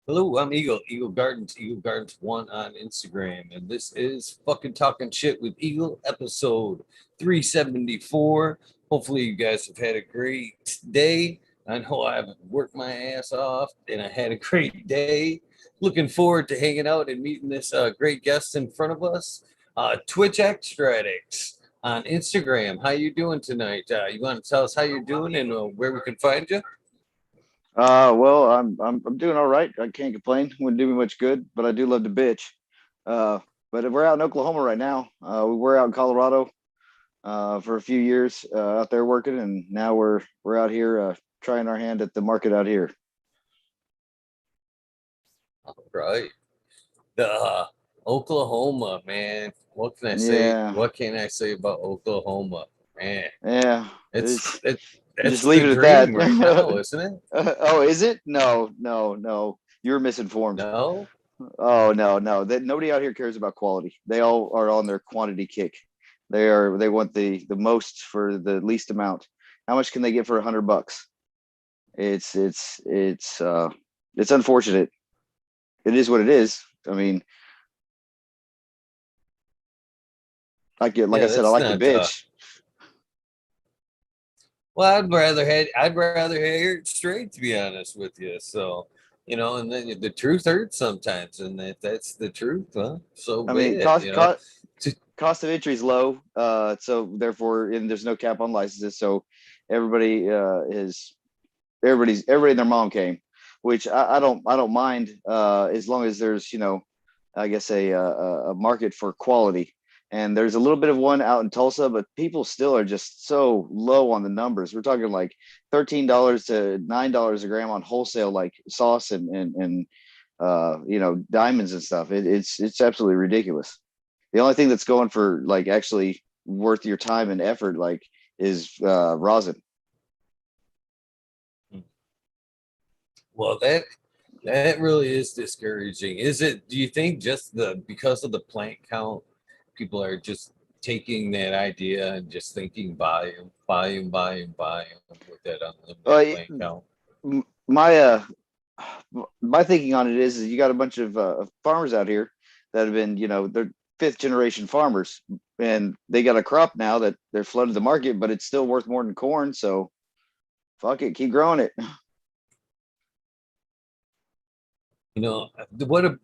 Hello, I'm Eagle, Eagle Gardens 1 on Instagram, and this is fucking talking shit with Eagle, episode 374. Hopefully, you guys have had a great day. I know I've worked my ass off, and I had a great day. Looking forward to hanging out and meeting this great guest in front of us, Twitch Extra Addicts on Instagram. How you doing tonight? You want to tell us how you're doing and where we can find you? Well, I'm doing all right. I can't complain. Wouldn't do me much good, but I do love to bitch. Uh, but we're out in Oklahoma right now. We were out in Colorado for a few years out there working, and now we're out here trying our hand at the market out here. All right. The Oklahoma, man. What can I say? Yeah, What can I say about Oklahoma, man? yeah. It's It's it, just it's leave the it at that. dream right now, isn't it? Oh, is it? No, no, no. You're misinformed. No, Oh no, no. That nobody out here cares about quality. They all are on their quantity kick. They want the most for the least amount. How much can they get for $100? It's unfortunate. It is what it is. I mean, like I yeah, said, I that's like the not. bitch. Well, I'd rather hear it straight, to be honest with you. So, and then the truth hurts sometimes, and if that's the truth, huh? So I be mean, it. cost of entry is low, so therefore, and there's no cap on licenses, so everybody is everybody and their mom came, which I don't mind as long as there's I guess a market for quality. And there's a little bit of one out in Tulsa, but people still are just so low on the numbers. We're talking like $13 to $9 a gram on wholesale, like sauce and diamonds and stuff. It's absolutely ridiculous. The only thing that's going for like actually worth your time and effort like is rosin. Well, that really is discouraging. Is it? Do you think just the because of the plant count, people are just taking that idea and just thinking volume, volume, volume, volume with that unlimited Uh, plant count? my my thinking on it is you got a bunch of farmers out here that have been, they're fifth generation farmers, and they got a crop now that they're flooded the market, but it's still worth more than corn. So fuck it, keep growing it.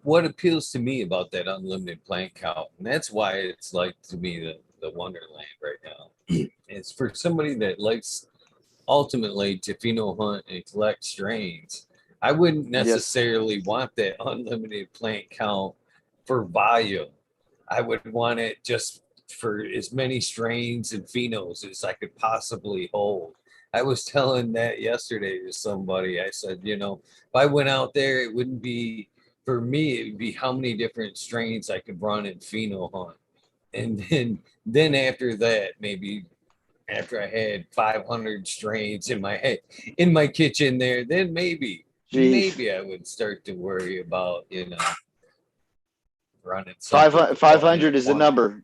What appeals to me about that unlimited plant count, and that's why it's like to me the wonderland right now. It's for somebody that likes ultimately to pheno hunt and collect strains. I wouldn't Yes. necessarily want that unlimited plant count for volume. I would want it just for as many strains and phenos as I could possibly hold. I was telling that yesterday to somebody. I said, if I went out there, it wouldn't be for me, it would be how many different strains I could run in pheno hunt. And then after that, maybe after I had 500 strains in my head in my kitchen there, then Jeez. maybe I would start to worry about running Five something with five one hundred is the one. number.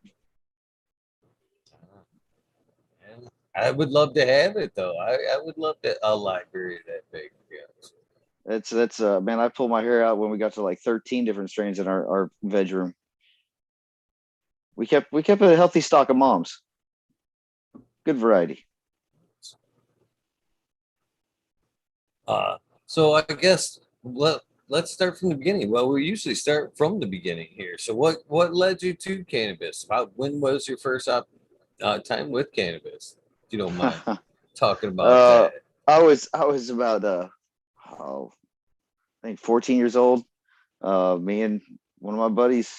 I would love to have it though. I would love a library that big. Yeah. That's man, I pulled my hair out when we got to like 13 different strains in our veg room. We kept a healthy stock of moms. Good variety. Uh, so I guess let's start from the beginning. Well, we usually start from the beginning here. So what led you to cannabis? When was your first time with cannabis? If you don't mind talking about uh that. I was about oh, I think 14 years old. Me and one of my buddies,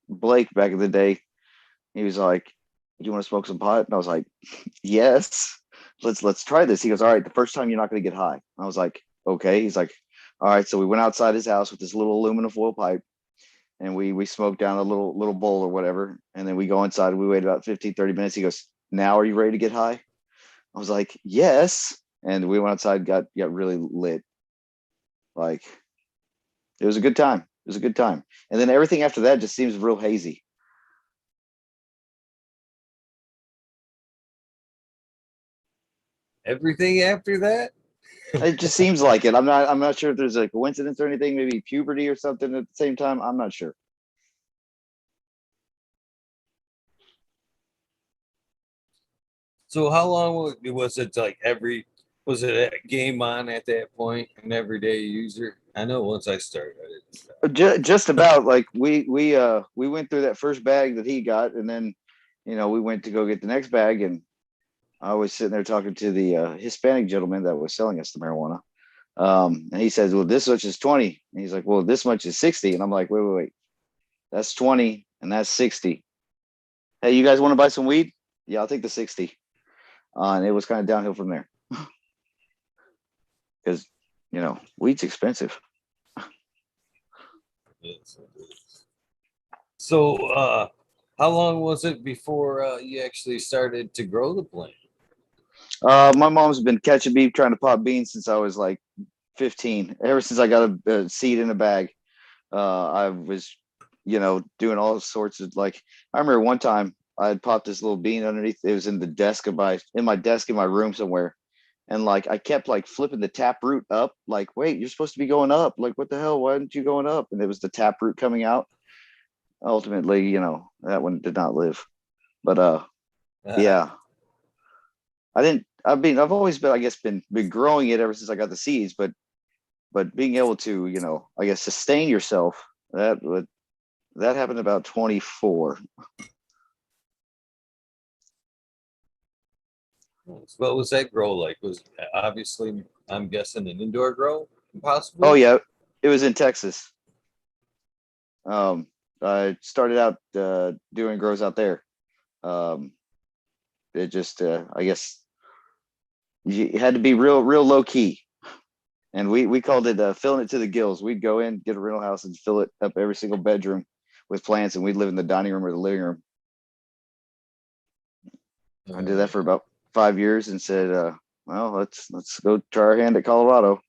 Blake, back in the day, he was like, "You want to smoke some pot?" And I was like, "Yes, let's try this." He goes, "All right, the first time you're not going to get high." I was like, "Okay." He's like, "All right." So we went outside his house with this little aluminum foil pipe, and we smoked down a little bowl or whatever, and then we go inside. We wait about 15-30 minutes. He goes, "Now are you ready to get high?" I was like, "Yes." And we went outside, got really lit. Like it was a good time. It was a good time. And then everything after that just seems real hazy. Everything after that? It just seems like it. I'm not sure if there's a coincidence or anything, maybe puberty or something at the same time. I'm not sure. So how long was it like was it a game on at that point, an everyday user? I know once I started, I didn't stop. Just about like we went through that first bag that he got, and then we went to go get the next bag, and I was sitting there talking to the Hispanic gentleman that was selling us the marijuana. And he says, "Well, this much is 20." And he's like, "Well, this much is 60." And I'm like, "Wait. That's 20 and that's 60. Hey, you guys want to buy some weed? Yeah, I'll take the 60." And it was kind of downhill from there because weed's expensive. Yes, it is. So how long was it before you actually started to grow the plant? My mom's been catching me trying to pop beans since I was like 15. Ever since I got a seed in a bag, I was, doing all sorts of like. I remember one time I had popped this little bean underneath. It was in the desk of my desk in my room somewhere, and like I kept like flipping the tap root up. Like, wait, you're supposed to be going up. Like, what the hell? Why aren't you going up? And it was the tap root coming out. Ultimately, that one did not live. But yeah, I didn't. I mean, I've always been, I guess, been growing it ever since I got the seeds, but being able to, I guess, sustain yourself, that happened about 24. What was that grow like? Was obviously, I'm guessing, an indoor grow, Oh possibly? yeah, it was in Texas. Um, I started out doing grows out there. Um, it just, I guess, you had to be real low key, and we called it filling it to the gills. We'd go in, get a rental house, and fill it up every single bedroom with plants, and we'd live in the dining room or the living room. I did that for about 5 years and said, well, let's go try our hand at Colorado.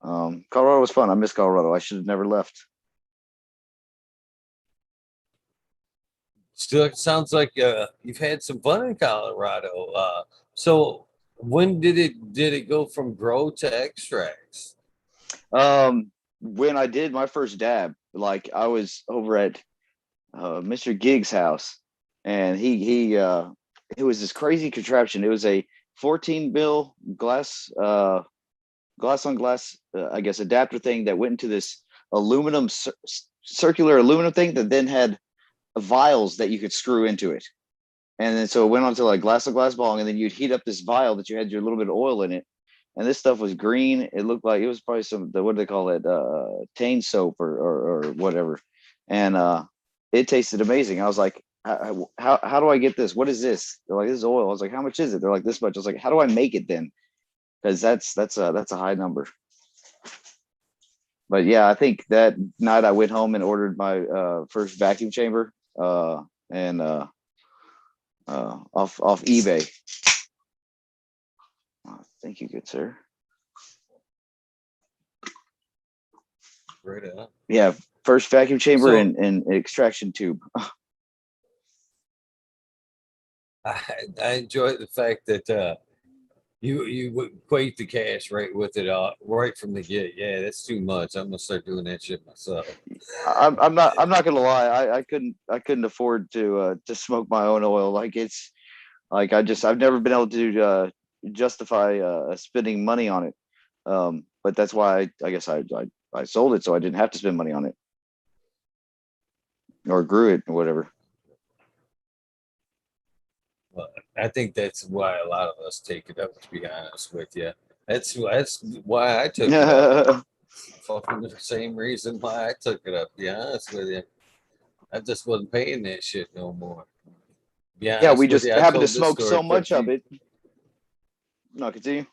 Colorado was fun. I miss Colorado. I should have never left. Still, sounds like you've had some fun in Colorado. So when did it go from grow to extracts? When I did my first dab, like I was over at Mr. Gig's house, and it was this crazy contraption. It was a 14 mil glass on glass, I guess, adapter thing that went into this aluminum circular aluminum thing that then had vials that you could screw into it. And then so it went onto like glass on glass bong, and then you'd heat up this vial that you had your little bit of oil in it. And this stuff was green. It looked like it was probably what do they call it? Tain soap or whatever. And it tasted amazing. I was like, how do I get this? What is this? They're like, this is oil. I was like, how much is it? They're like, this much. I was like, how do I make it then? Because that's a high number. But yeah, I think that night I went home and ordered my first vacuum chamber, and off eBay. Oh, thank you, good sir. Right on. Yeah, first vacuum chamber So and extraction tube. I, I enjoy the fact that you equate the cash right with it right from the get. Yeah, that's too much. I'm gonna start doing that shit myself. I'm not gonna lie. I couldn't afford to smoke my own oil. Like it's like I've never been able to justify spending money on it. But that's why I guess I sold it so I didn't have to spend money on it or grew it or whatever. Well, I think that's why a lot of us take it up. To be honest with you, that's why I took it up. Fucking the same reason why I took it up. To be honest with you, I just wasn't paying that shit no more. To be Yeah, we honest with just you, I happened to told this smoke story so quite a much of few. it. No, continue.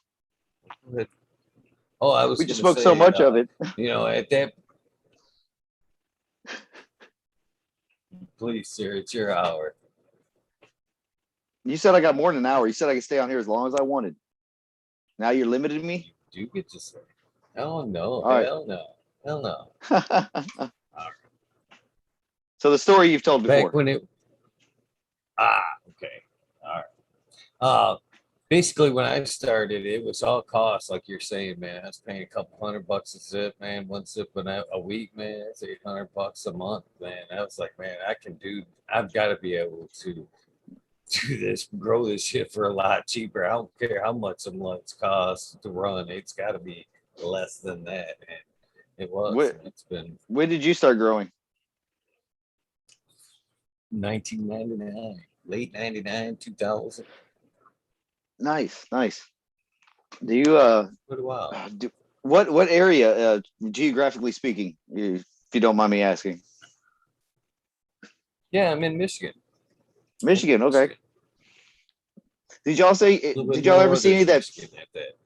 Oh, I We was just gonna smoked so say, much of it. at that, please, sir, it's your hour. You said I got more than an hour. You said I could stay on here as long as I wanted. Now you're limiting me. You do get to say, oh no, All right. hell no, hell no. All right. So the story you've told Back before. when it, okay, all right. Basically, when I started, it was all cost, like you're saying, man. I was paying a couple $100 a zip, man. One zip a week, man. That's $800 a month, man. I was like, man, I've got to be able to do this, grow this shit for a lot cheaper. I don't care how much a month costs to run. It's got to be less than that, and it was. What And it's been when did you start growing? 1999, late 99, 2000. Nice, nice. Do you What a while. do, what area geographically speaking, if you don't mind me asking? Yeah, I'm in Michigan. Michigan, okay. Michigan. Did y'all say? A little bit Did y'all ever see any northern of that? Michigan at that.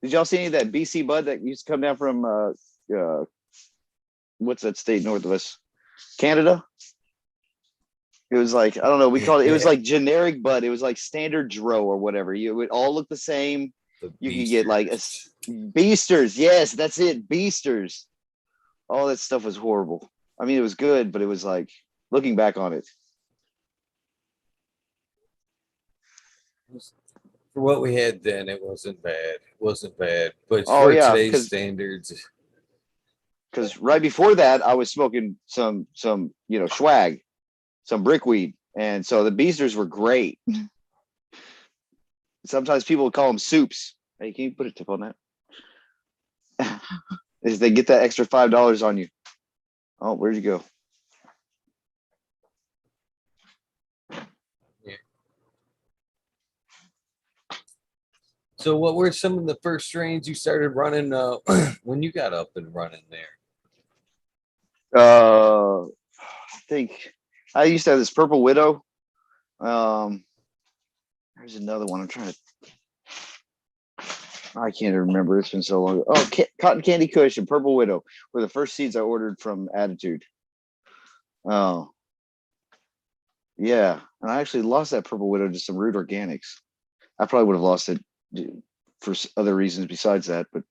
Did y'all see any of that BC bud that used to come down from what's that state north of us? Canada. It was like, I don't know. We called it. It was like generic bud. It was like standard dro or whatever. You would all look the same. The You could get like a Beasters. beasters. Yes, that's it. Beasters. All that stuff was horrible. I mean, it was good, but it was like looking back on it. For what we had then, it wasn't bad. It wasn't bad. But Oh for yeah, today's standards, because right before that, I was smoking some swag, some brickweed, and so the beasters were great. Sometimes people would call them soups. Hey, can you put a tip on that? Is they get that extra $5 on you. Oh, where'd you go? yeah. So, what were some of the first strains you started running when you got up and running there? I think I used to have this purple widow. Um, there's another one. I can't remember. It's been so long. Oh, Cotton Candy Kush and Purple Widow were the first seeds I ordered from Attitude. Oh, yeah. And I actually lost that Purple Widow to some Root Organics. I probably would have lost it for other reasons besides that, but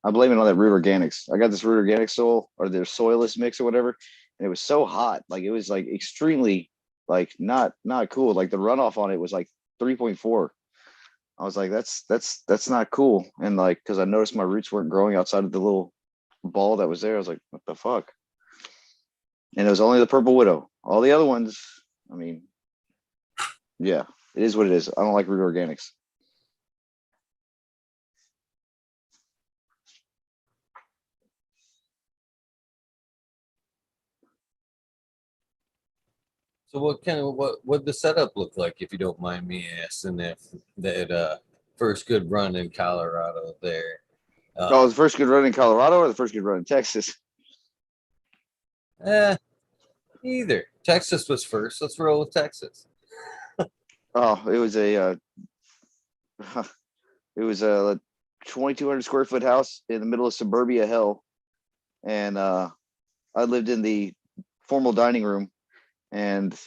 I blame it on that Root Organics. I got this Root Organic soil or their soilless mix or whatever, and it was so hot. Like it was like extremely like not cool. Like the runoff on it was like 3.4. I was like, that's not cool. And like, because I noticed my roots weren't growing outside of the little ball that was there. I was like, what the fuck? And it was only the Purple Widow. All the other ones, I mean, yeah, it is what it is. I don't like Root Organics. So, what the setup look like, if you don't mind me asking, that first good run in Colorado there? Oh, Uh, the first good run in Colorado or the first good run in Texas? eh, Either. Texas was first. Let's roll with Texas. Oh, it was a it was a 2,200 square foot house in the middle of suburbia hell, and I lived in the formal dining room, and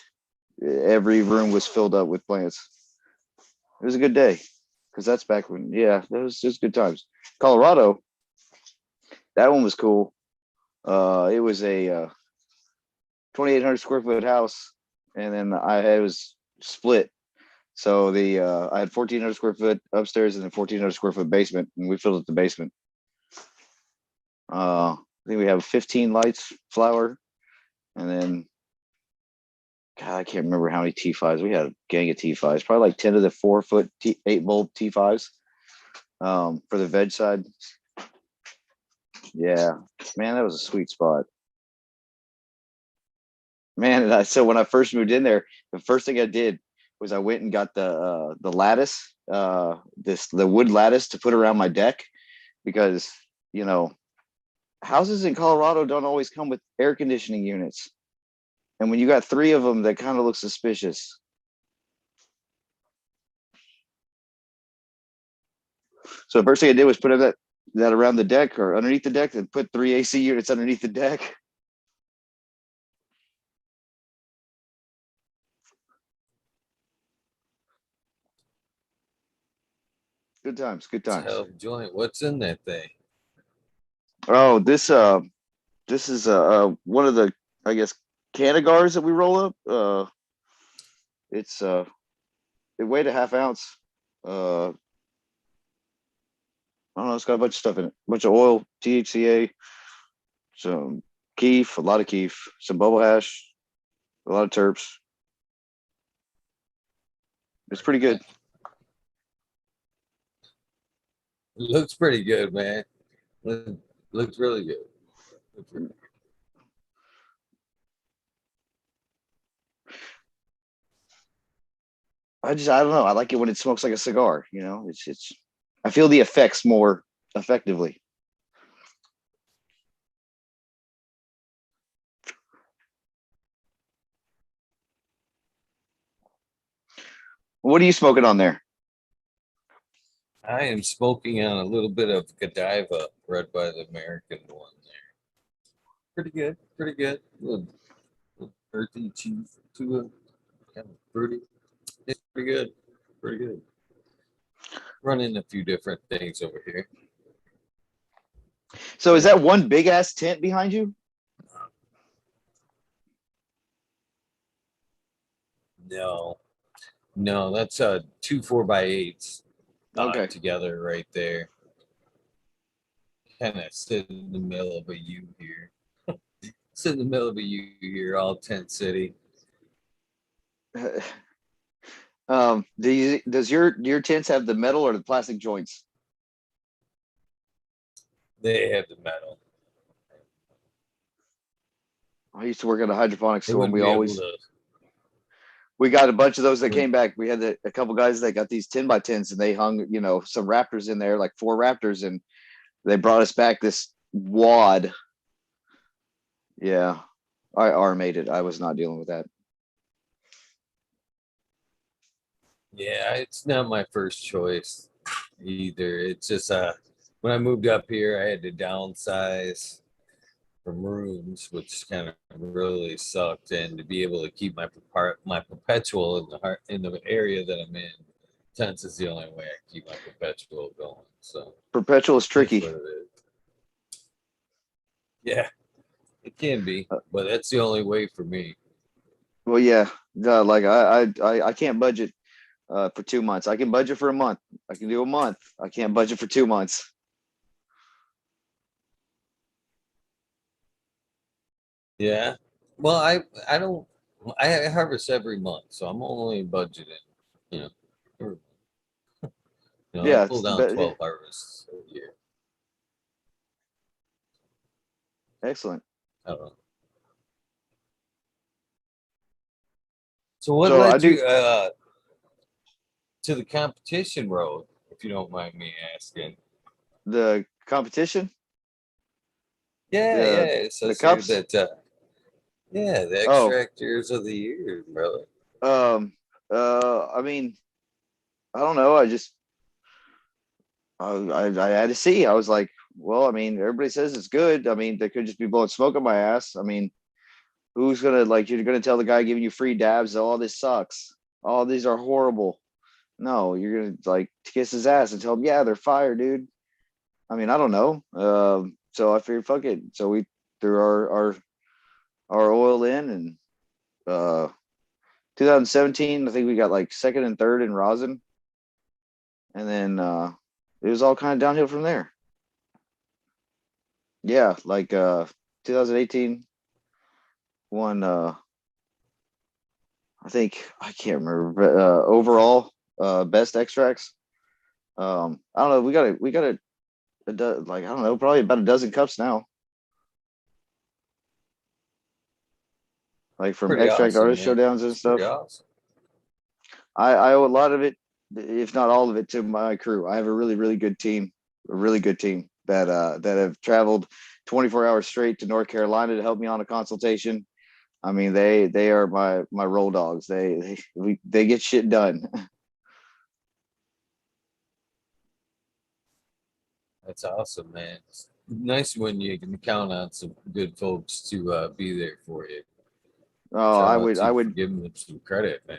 every room was filled up with plants. It was a good day because that's back when, yeah, that was just good times. Colorado, that one was cool. It was a 2,800 square foot house, and then I was split. So I had 1,400 square foot upstairs and then 1,400 square foot basement, and we filled up the basement. I think we have 15 lights, flower, and then God, I can't remember how many T5s. We had a gang of T5s, probably like 10 of the 4 foot 8 bulb T5s for the veg side. Yeah, man, that was a sweet spot. Man, so when I first moved in there, the first thing I did was I went and got the lattice, the wood lattice to put around my deck because you know houses in Colorado don't always come with air conditioning units, and when you got three of them, that kind of looks suspicious. So the first thing I did was put that around the deck or underneath the deck, and put three AC units underneath the deck. Good times, good It's a times. hell of a joint. What's in that thing? Oh, this is one of the, I guess, Canagars that we roll up. It's it weighed a half ounce. I don't know. It's got a bunch of stuff in it. A bunch of oil, THCA, some keef, a lot of keef, some bubble hash, a lot of terps. It's pretty good. Looks pretty good, man. Look, looks really good. Looks really good. I don't know. I like it when it smokes like a cigar. You know, it's. I feel the effects more effectively. What are you smoking on there? I am smoking on a little bit of Godiva, bred by the American one there. Pretty good, pretty good. Little earthy cheese to it, kind of fruity. It's pretty good, pretty good. Running a few different things over here. So is that one big ass tent behind you? No, no, that's two 4x8s Okay. together right there. Kind of sit in the middle of a U here. Sit in the middle of a U here, all tent city. Does your tents have the metal or the plastic joints? They have the metal. I used to work at a hydroponics They store, and wouldn't be able to. we got a bunch of those that came back. We had a couple guys that got these 10 by 10s, and they hung, some raptors in there, like 4 raptors, and they brought us back this wad. Yeah, I armated. I was not dealing with that. Yeah, it's not my first choice either. It's just when I moved up here, I had to downsize from rooms, which kind of really sucked. And to be able to keep my perpetual in the area that I'm in, tents is the only way I keep my perpetual going. So Perpetual is that's tricky. what it is. Yeah, it can be, Uh, but that's the only way for me. Well, yeah, like I can't budget for 2 months. I can budget for a month. I can do a month. I can't budget for 2 months. Yeah. Well, I don't I harvest every month, so I'm only budgeting, you know, every I Yeah, pull it's the down best. Yeah, 12 harvests a year. excellent. I don't know. So what So I led do you to the competition road, if you don't mind me asking? the competition, Yeah, yeah. the It the says here cups. that yeah, the Oh, extractors of the year, brother. um, I mean, I don't know. I had to see. I was like, well, I mean, everybody says it's good. I mean, they could just be blowing smoke up my ass. I mean, who's gonna like? You're gonna tell the guy giving you free dabs, oh, this sucks. Oh, these are horrible. No, you're gonna like kiss his ass and tell him, yeah, they're fire, dude. I mean, I don't know. So I figured, fuck it. So we threw our oil in, and 2017, I think we got like second and third in rosin, and then it was all kind of downhill from there. Yeah, like 2018 won. I think I can't remember, but overall best extracts. I don't know. We got like I don't know, probably about a dozen cups now. Like from Pretty extract awesome, artist man. showdowns and It's pretty stuff. awesome. I owe a lot of it, if not all of it, to my crew. I have a really, really good team, a really good team that have traveled 24 hours straight to North Carolina to help me on a consultation. I mean, they are my roll dogs. They get shit done. That's awesome, man. It's nice when you can count on some good folks to be there for you. Oh, Shout I out would to I you for would giving them some credit, man.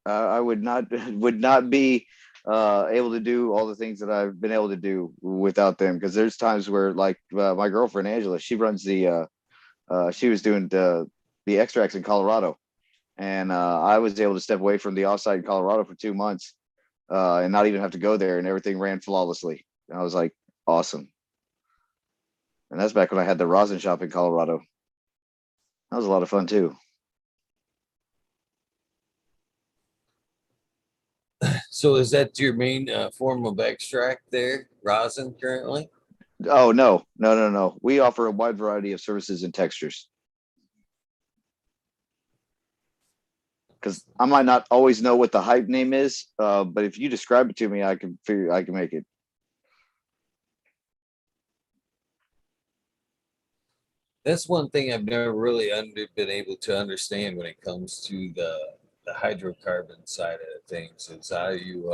I would not would not be able to do all the things that I've been able to do without them. Because there's times where like my girlfriend Angela, she runs she was doing the extracts in Colorado, and I was able to step away from the offsite in Colorado for 2 months. and not even have to go there, and everything ran flawlessly. And I was like, awesome. And that's back when I had the rosin shop in Colorado. That was a lot of fun too. So is that your main form of extract there, rosin currently? Oh no, no, no, no. We offer a wide variety of services and textures. Because I might not always know what the hype name is, but if you describe it to me, I can make it. That's one thing I've never really been able to understand when it comes to the hydrocarbon side of things is how you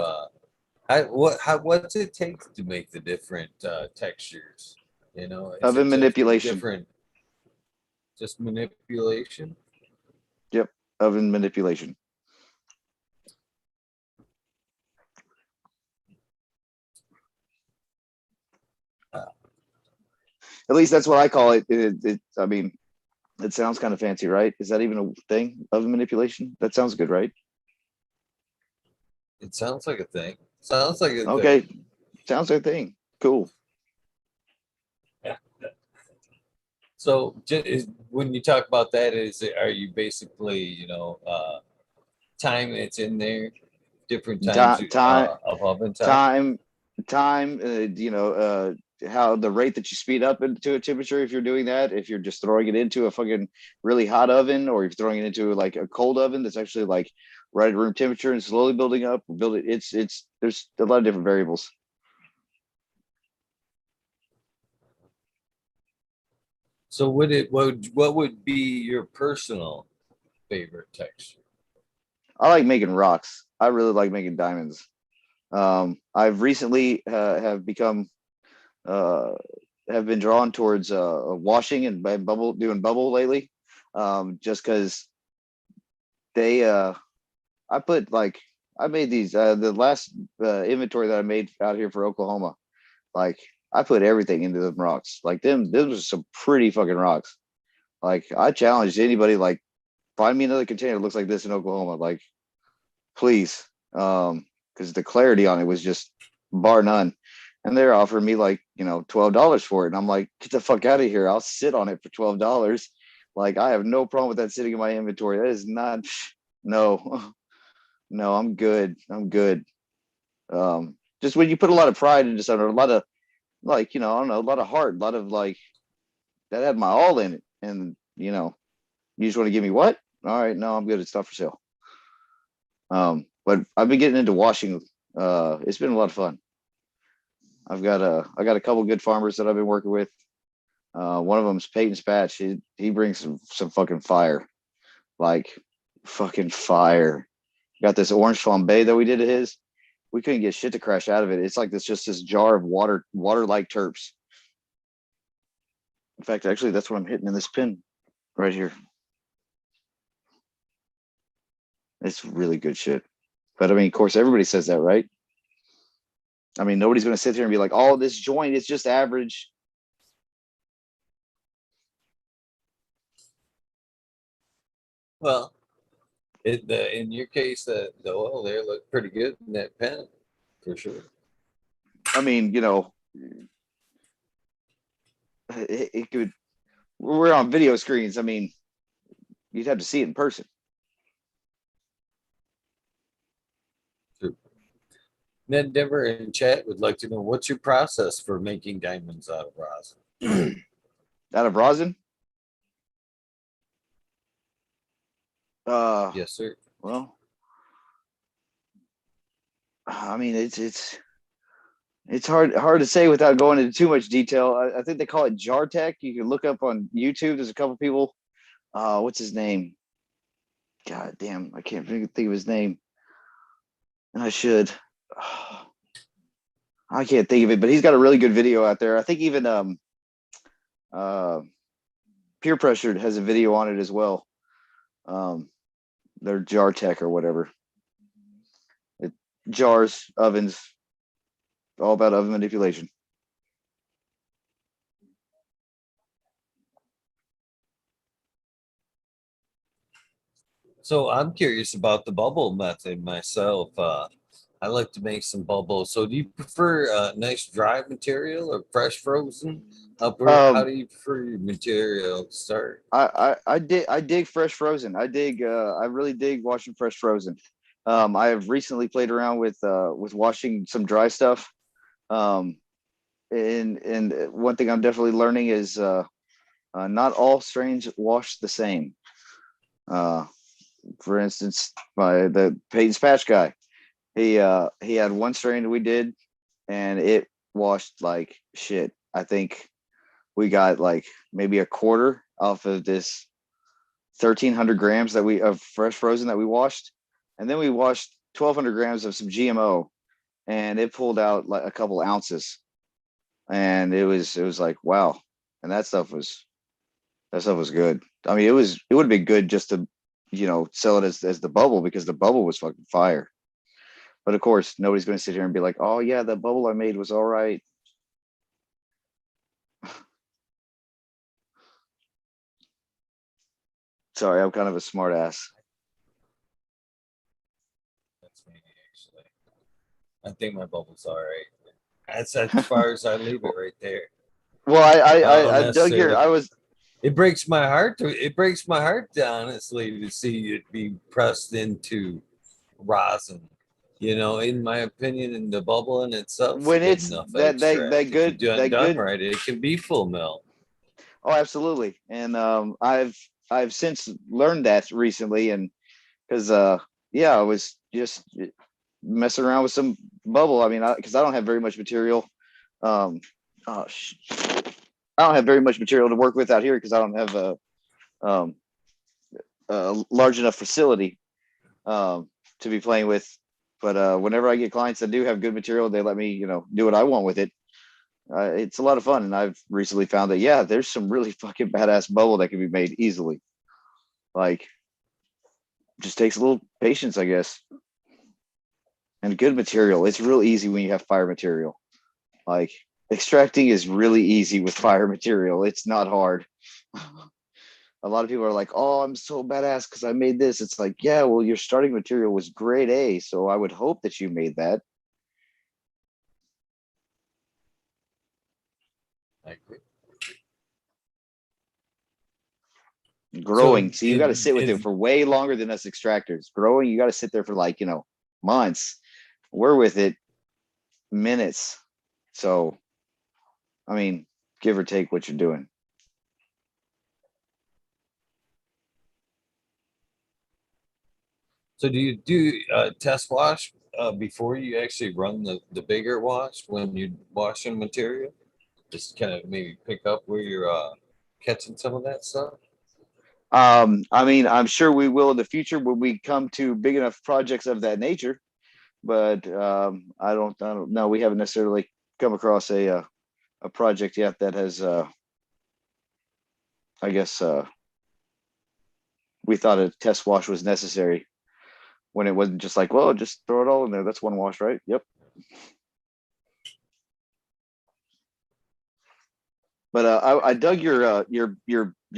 what's it take to make the different textures? You know, is Oven it just manipulation. different, just manipulation? Yep, oven manipulation. Uh, At least that's what I call it. I mean, it sounds kind of fancy, right? Is that even a thing? Oven manipulation? That sounds good, right? it sounds like a thing. Sounds like a thing. Okay, sounds like a thing. Cool. Yeah. So when you talk about that, are you basically, time it's in there, different times Time, time, of oven time? time, time. How the rate that you speed up into a temperature, if you're doing that, if you're just throwing it into a fucking really hot oven, or if you're throwing it into like a cold oven that's actually like right at room temperature and slowly building up, build it. It's there's a lot of different variables. So what would be your personal favorite texture? I like making rocks. I really like making diamonds. I've recently have become uh, have been drawn towards washing and doing bubble lately, just because they I put like I made these the last inventory that I made out here for Oklahoma. Like I put everything into them rocks. Like those are some pretty fucking rocks. Like I challenged anybody, like find me another container that looks like this in Oklahoma. Like please, because the clarity on it was just bar none. And they're offering me like $12 for it, and I'm like, get the fuck out of here! I'll sit on it for $12. Like I have no problem with that sitting in my inventory. That is not no, no. I'm good. I'm good. Just when you put a lot of pride into something, or a lot of like I don't know, a lot of heart, a lot of like that had my all in it, and you just want to give me what? All right, no, I'm good. It's not for sale. But I've been getting into washing. It's been a lot of fun. I got a couple good farmers that I've been working with. One of them is Peyton Spatch. He brings some fucking fire, like fucking fire. Got this orange flambe that we did at his. We couldn't get shit to crash out of it. It's like this jar of water like terps. In fact, actually, that's what I'm hitting in this pin right here. It's really good shit. But I mean, of course, everybody says that, right? I mean, nobody's going to sit here and be like, "Oh, this joint is just average." Well, in your case, the oil there looked pretty good in that pen, for sure. I mean, it could. We're on video screens. I mean, you'd have to see it in person. True. Ned Denver in chat would like to know what's your process for making diamonds out of rosin? Out of rosin, Yes, sir. well, I mean, it's hard to say without going into too much detail. I think they call it jar tech. You can look up on YouTube. There's a couple people. What's his name? God damn, I can't think of his name, and I should. I can't think of it, but he's got a really good video out there. I think even uh, Peer Pressured has a video on it as well. They're jar tech or whatever. It, jars, ovens, all about oven manipulation. So I'm curious about the bubble method myself. I like to make some bubbles. So do you prefer nice dry material or fresh frozen? How Um, do you prefer your material to start? I dig fresh frozen. I really dig washing fresh frozen. I have recently played around with washing some dry stuff. Um, and one thing I'm definitely learning is not all strains wash the same. Uh, for instance, the Peyton's Patch guy, he had one strain we did, and it washed like shit. I think we got like maybe a quarter off of this 1,300 grams that we of fresh frozen that we washed, and then we washed 1,200 grams of some GMO, and it pulled out like a couple ounces, and it was like wow, and that stuff was good. I mean, it would have been good just to sell it as the bubble, because the bubble was fucking fire. But of course, nobody's going to sit here and be like, oh yeah, the bubble I made was all right. Sorry, I'm kind of a smart ass. That's me actually. I think my bubble's all right. That's as far as I leave it right there. Well, I don't I dug your. necessarily. I was. It breaks my heart it breaks my heart, honestly, to see it be pressed into rosin. In my opinion, in the bubble in itself's When good it's enough that extract. If you good, do it that done good. right, it can be full mill. Oh, absolutely. And I've since learned that recently, and because yeah, I was just messing around with some bubble. I mean, because I don't have very much material. Um, oh, I don't have very much material to work with out here because I don't have um, a large enough facility to be playing with. But whenever I get clients that do have good material, they let me, do what I want with it. It's a lot of fun, and I've recently found that yeah, there's some really fucking badass bubble that can be made easily. Like, just takes a little patience, I guess, and good material. It's real easy when you have fire material. Like, extracting is really easy with fire material. It's not hard. A lot of people are like, "Oh, I'm so badass because I made this." It's like, yeah, well, your starting material was grade A, so I would hope that you made that. I agree. So Growing, so you got to sit with it for way longer than us extractors. Growing, you got to sit there for like months. We're with it minutes. So, I mean, give or take what you're doing. so do you do test wash before you actually run the bigger wash when you're washing material? Just kind of maybe pick up where you're catching some of that stuff. I mean, I'm sure we will in the future when we come to big enough projects of that nature. But I don't know. We haven't necessarily come across a project yet that has, I guess, we thought a test wash was necessary when it wasn't just like, well, just throw it all in there. That's one wash, right? Yep. But I dug your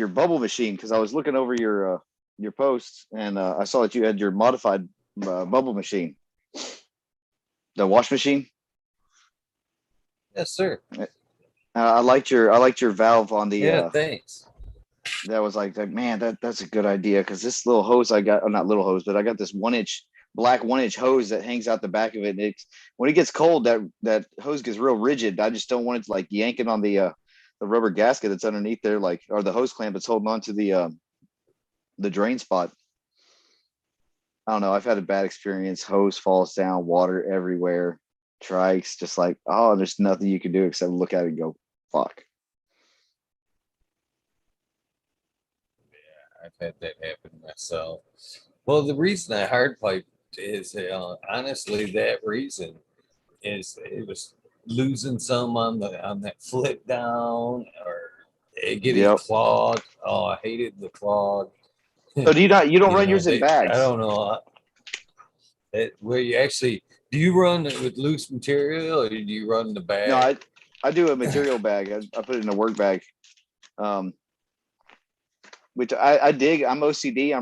bubble machine because I was looking over your posts, and I saw that you had your modified bubble machine, the wash machine. Yes, sir. I liked your valve on the Yeah, thanks. that was like man, that's a good idea, because this little hose I got, not little hose, but I got this 1 inch black 1 inch hose that hangs out the back of it, and when it gets cold, that hose gets real rigid. I just don't want it to like yanking on the rubber gasket that's underneath there, like, or the hose clamp that's holding on to the drain spot. I don't know, I've had a bad experience. Hose falls down, water everywhere, trikes, just like, oh, there's nothing you can do except look at it and go fuck. I've had that happen myself. Well, the reason I hard pipe is honestly that reason is it was losing some on that flip down or it getting Yep. clogged. Oh, I hated the clog. So you don't run yours in I bags? don't know where you actually do you run it with loose material or do you run the No, bag? I do a material bag. I put it in a work bag. Um, which I dig. I'm OCD.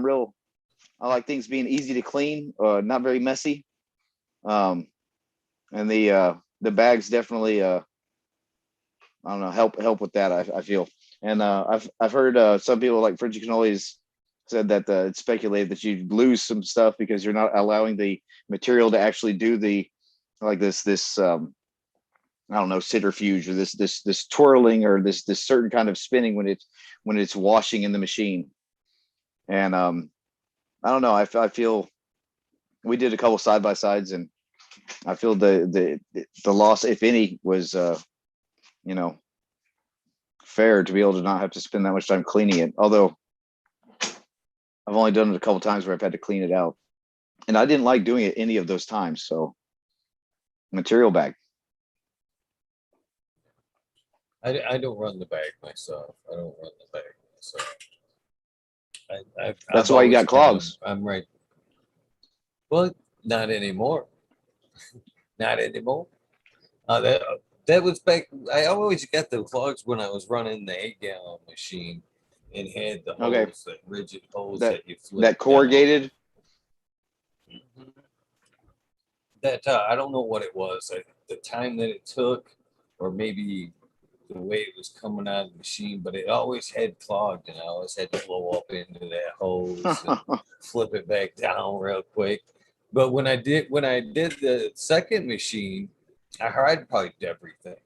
I like things being easy to clean, not very messy. And the bags definitely I don't know, help with that. I feel, and I've heard some people like Frenchie Cannolis said that it's speculated that you lose some stuff because you're not allowing the material to actually do the like this I don't know, centrifuge or this twirling or this certain kind of spinning when it's washing in the machine. And I don't know. I feel we did a couple side by sides, and I feel the loss, if any, was you know, fair to be able to not have to spend that much time cleaning it. Although I've only done it a couple times where I've had to clean it out, and I didn't like doing it any of those times. So material bag. I don't run the bag myself. I don't run the bag myself. That's I've why you always got been, clogs. I'm right. Well, not anymore. Not anymore. That that was back. I always got the clogs when I was running the 8-gallon machine and had the Okay, hose, that rigid hose that that you flip that down. corrugated. Mhm. That I don't know what it was. The time that it took, or maybe the way it was coming out of the machine, but it always had clogged, and I always had to blow up into that hose and flip it back down real quick. But when I did the second machine, I hard-piped everything,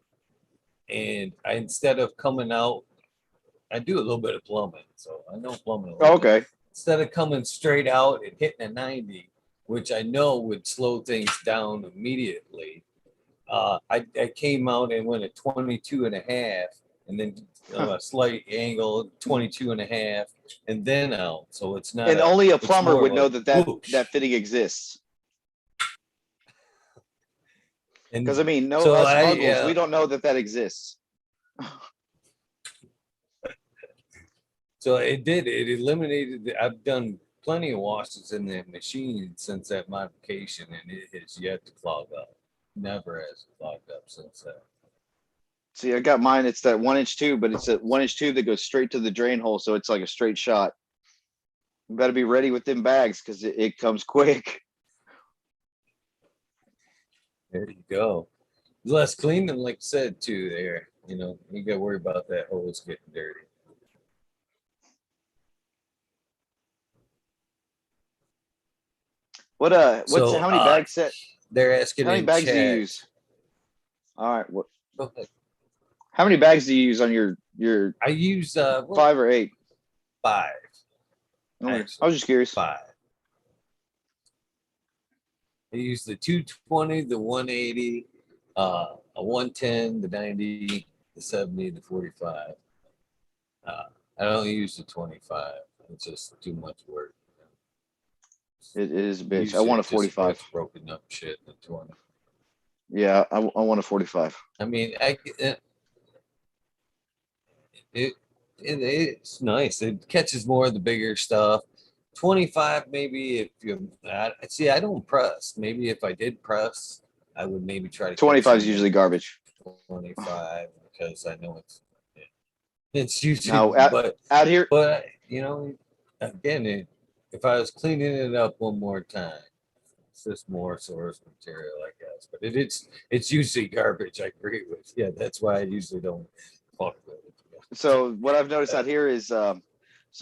and instead of coming out, I do a little bit of plumbing, so I know plumbing a little bit. Okay. Instead of coming straight out and hitting a 90, which I know would slow things down immediately, I came out and went at 22 and a half, and then a slight angle, 22 and a half, and then out. So it's not And only a it's plumber more of would a know that whoosh. fitting exists. Because I And mean, no, so us I, muggles, we don't know that exists. so it did, it eliminated, I've done plenty of washes in the machine since that modification, and it has yet to clog up. Never has clogged up since then. See, I got mine. It's that 1 inch tube, but it's a 1 inch tube that goes straight to the drain hole, so it's like a straight shot. You got to be ready with them bags because it comes quick. There you go. Less cleaning, like I said, too, there. You got to worry about that hose getting dirty. What's So how many bags set? they're asking How many in bags do you chat. use? All right, what? Go ahead. How many bags do you use on your I use 5 or 8? five, Okay, I actually. was just curious. Five. I use the 220, the 180, a 110, the 90, the 70, the 45. Uh, I don't use the 25. It's just too much work. It is a bitch. I Usually want a it just 45. gets broken up shit in the 20. Yeah, I want a 45. I mean, it, it's nice. It catches more of the bigger stuff. 25, maybe if you see, I don't press. Maybe if I did press, I would maybe try to catch 25 is some more usually garbage. 25 because I know it's usually, Now but out here, again, if I was cleaning it up one more time, it's just more source material, I guess. But it's usually garbage. I agree with. Yeah, that's why I usually don't fuck with it. so what I've noticed out here is so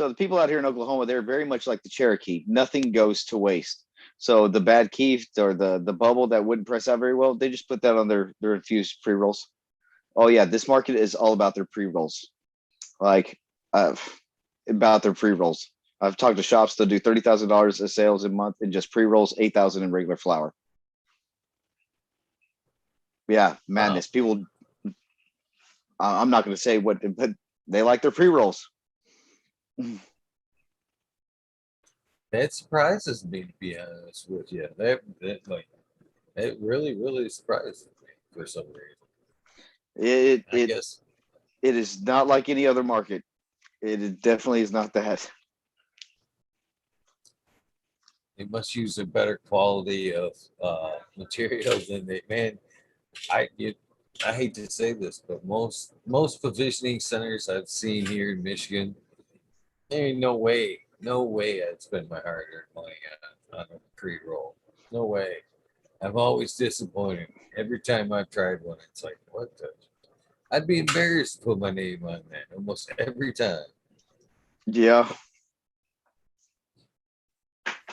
the people out here in Oklahoma, they're very much like the Cherokee. Nothing goes to waste. So the bad keef or the bubble that wouldn't press out very well, they just put that on their infused pre rolls. Oh yeah, this market is all about their pre rolls. Like uh, about their pre rolls. I've talked to shops that do $30,000 of sales a month in just pre rolls, 8,000 in regular flour. Yeah, Wow, madness. People, I'm not going to say what, but they like their pre rolls. that surprises me, to be honest with you. That really really surprises me for some reason. It I it guess it is not like any other market. It definitely is not that. they must use a better quality of material than they. Man, I you, I hate to say this, but most provisioning centers I've seen here in Michigan, there ain't no way I'd spend my hard-earned money on a pre-roll. No way. I've always disappointed. Every time I've tried one, it's like, what the? I'd be embarrassed to put my name on that almost every time. Yeah.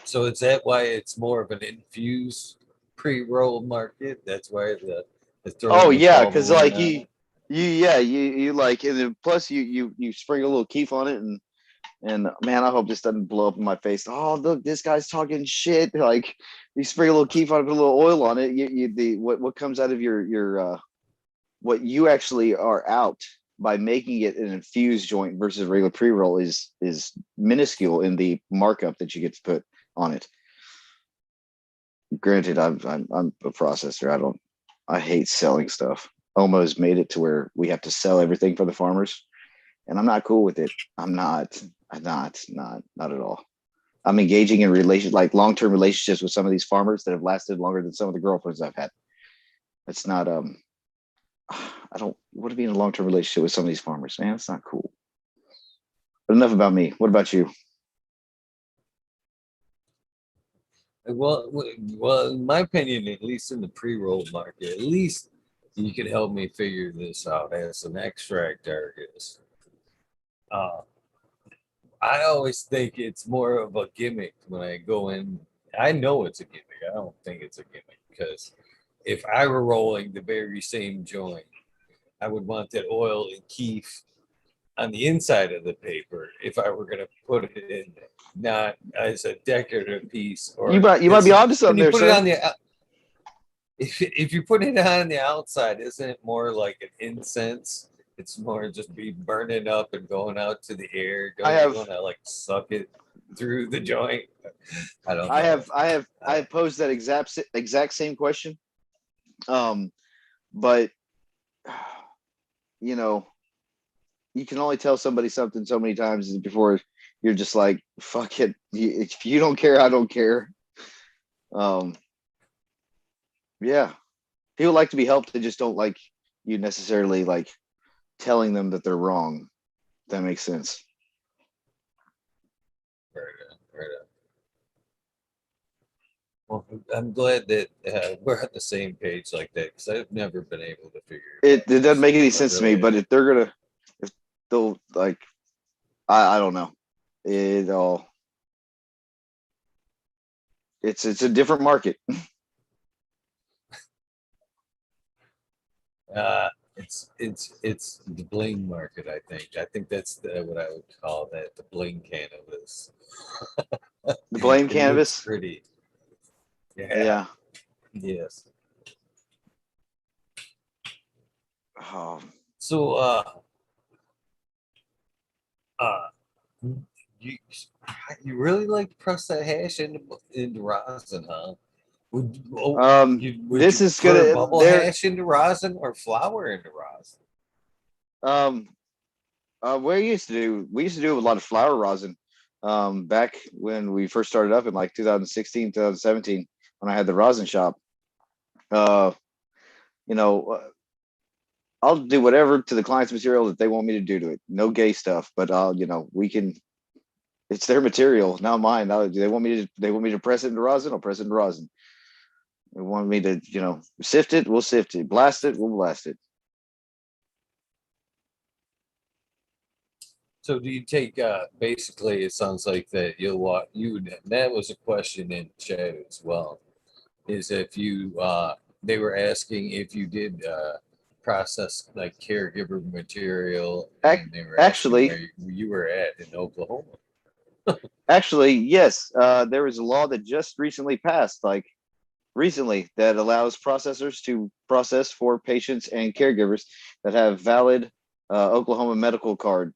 So is that why it's more of an infused pre-roll market? That's why the Oh throwing the yeah, because solvent like on it. you like, and then plus you spring a little keef on it, and man, I hope this doesn't blow up in my face. Oh, look, this guy's talking shit. Like, you spray a little keef on it, put a little oil on it. The what comes out of your what you actually are out by making it an infused joint versus regular pre roll is minuscule in the markup that you get to put on it. Granted, I'm a processor. I hate selling stuff. Almost made it to where we have to sell everything for the farmers, and I'm not cool with it. I'm not at all. I'm engaging in like long-term relationships with some of these farmers that have lasted longer than some of the girlfriends I've had. It's not I don't want to be in a long-term relationship with some of these farmers, man. It's not cool. But enough about me. What about you? Well, in my opinion, at least in the pre-roll market, at least you can help me figure this out as an extract artist. Uh, I always think it's more of a gimmick when I go in. I know it's a gimmick. I don't think it's a gimmick because if I were rolling the very same joint, I would want that oil and keef on the inside of the paper if I were going to put it in, not as a decorative piece. Or You might be onto when something you there, put it sir. on the if you put it on the outside, isn't it more like an incense? It's more just be burning up and going out to the air. I Don't you have want to like suck it through the joint? I don't I know. have I have I have posed that exact same question. Um, but you know, you can only tell somebody something so many times before you're just like, fuck it. If you don't care, I don't care. Um, yeah. People like to be helped. They just don't like you necessarily like telling them that they're wrong. If that makes sense. Right on, right on. Well, I'm glad that we're on the same page like that because I've never been able to figure it It out doesn't make myself. any I sense to me, really but have. if they'll like, I don't know. It all it's a different market. It's the bling market. I think that's what I would call that, the bling cannabis. The blame It looks cannabis. pretty. Yeah. Yeah. Yes. Oh, So uh you you really like to press that hash into rosin, huh? Would this you is prefer gonna bubble there. hash into rosin or flour into rosin? Um, we used to do a lot of flower rosin. Back when we first started up in like 2016, 2017, when I had the rosin shop. Uh, you know, I'll do whatever to the client's material that they want me to do to it. No gay stuff, but we can. It's their material, not mine. They want me to press it into rosin. I'll press it into rosin. They want me to, sift it. We'll sift it. Blast it. We'll blast it. So do you take basically it sounds like that you'll walk you that was a question in chat as well. Is if you they were asking if you did process like caregiver material Ac- and they were asking Actually, where you were at in Oklahoma. actually, yes. There was a law that just recently passed, like recently, that allows processors to process for patients and caregivers that have valid Oklahoma medical card,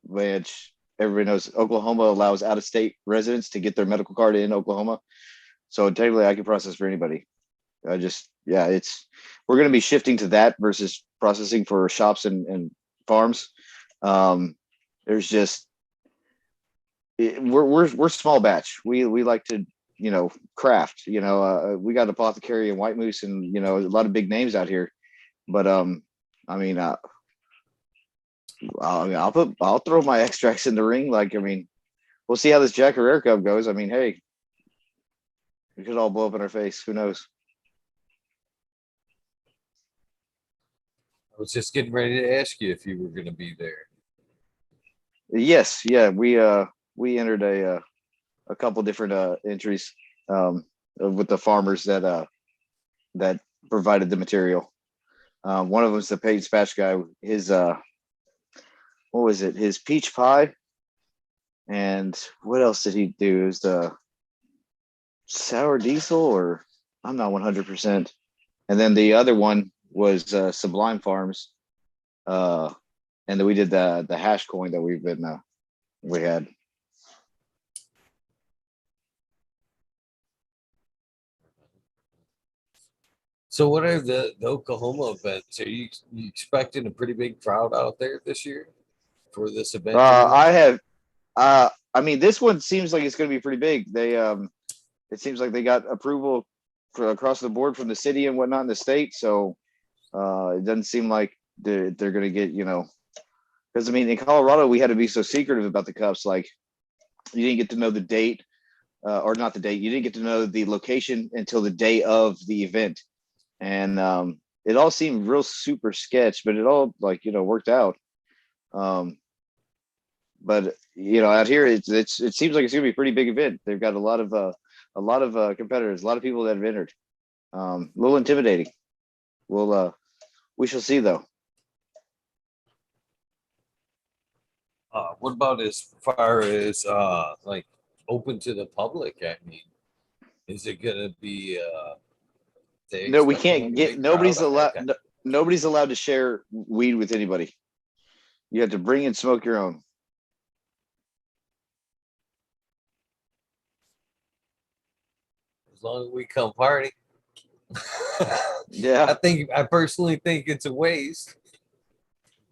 which everybody knows Oklahoma allows out of state residents to get their medical card in Oklahoma. So technically, I can process for anybody. Yeah, we're going to be shifting to that versus processing for shops and farms. Um, there's just we're small batch. We like to craft. We got Apothecary and White Moose and a lot of big names out here. But I mean, I'll throw my extracts in the ring. Like, I mean, we'll see how this Jack Herrera Cup goes. I mean, hey, we could all blow up in our face. Who knows? was just getting ready to ask you if you were going to be there. Yes, yeah, we entered a couple different entries with the farmers that provided the material. One of them was the paid dispatch guy. His what was it? His peach pie, and what else did he do? It was the sour diesel, or I'm not 100%. And then the other one was Sublime Farms, and then we did the hash coin that we had. So, what are the Oklahoma events? Are you expecting a pretty big crowd out there this year for this event at I least? have I mean, this one seems like it's going to be pretty big. It seems like they got approval for across the board from the city and whatnot in the state. So it doesn't seem like they're going to get, because I mean, in Colorado, we had to be so secretive about the cups. Like, you didn't get to know the date, or not the date. You didn't get to know the location until the day of the event, and it all seemed real super sketch, but it all like worked out. Um, but out here it seems like it's gonna be a pretty big event. They've got a lot of competitors, a lot of people that have entered. A little intimidating. We shall see though. What about as far as like open to the public? I mean, is it going to be? They No, we expecting a can't get big crowd? nobody's allowed. No, nobody's allowed to share weed with anybody. You have to bring and smoke your own. As long as we come party. Yeah, I personally think it's a waste,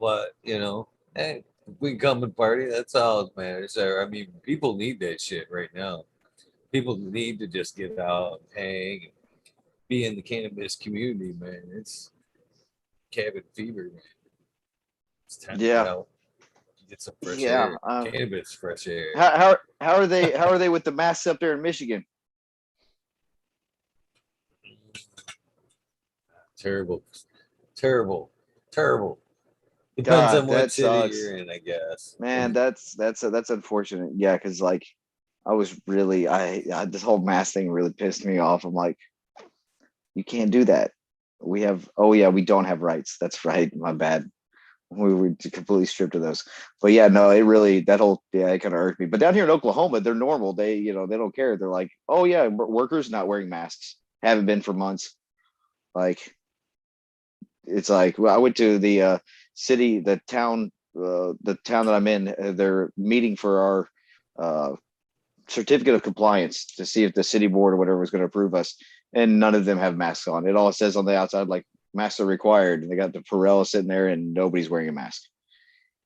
but hey, if we come and party, that's all that matters. I mean, people need that shit right now. People need to just get out and hang and be in the cannabis community, man. It's cabin fever, man. It's time to get yeah, out, get some fresh yeah. air, cannabis fresh air. How are they with the masks up there in Michigan? Terrible, terrible, terrible. Depends God, on what that city sucks, you're in, I guess. man. That's unfortunate. Yeah, because like I was really I this whole mask thing really pissed me off. I'm like, you can't do that. We have oh yeah, we don't have rights. That's right. My bad. We were completely stripped of those. But yeah, no, it really that whole yeah, it kind of irked me. But down here in Oklahoma, they're normal. They don't care. They're like, oh yeah, workers not wearing masks. Haven't been for months. Like it's like well, I went to the city, the town that I'm in. They're meeting for our certificate of compliance to see if the city board or whatever was going to approve us, and none of them have masks on. It all says on the outside like masks are required, and they got the Perella sitting there, and nobody's wearing a mask.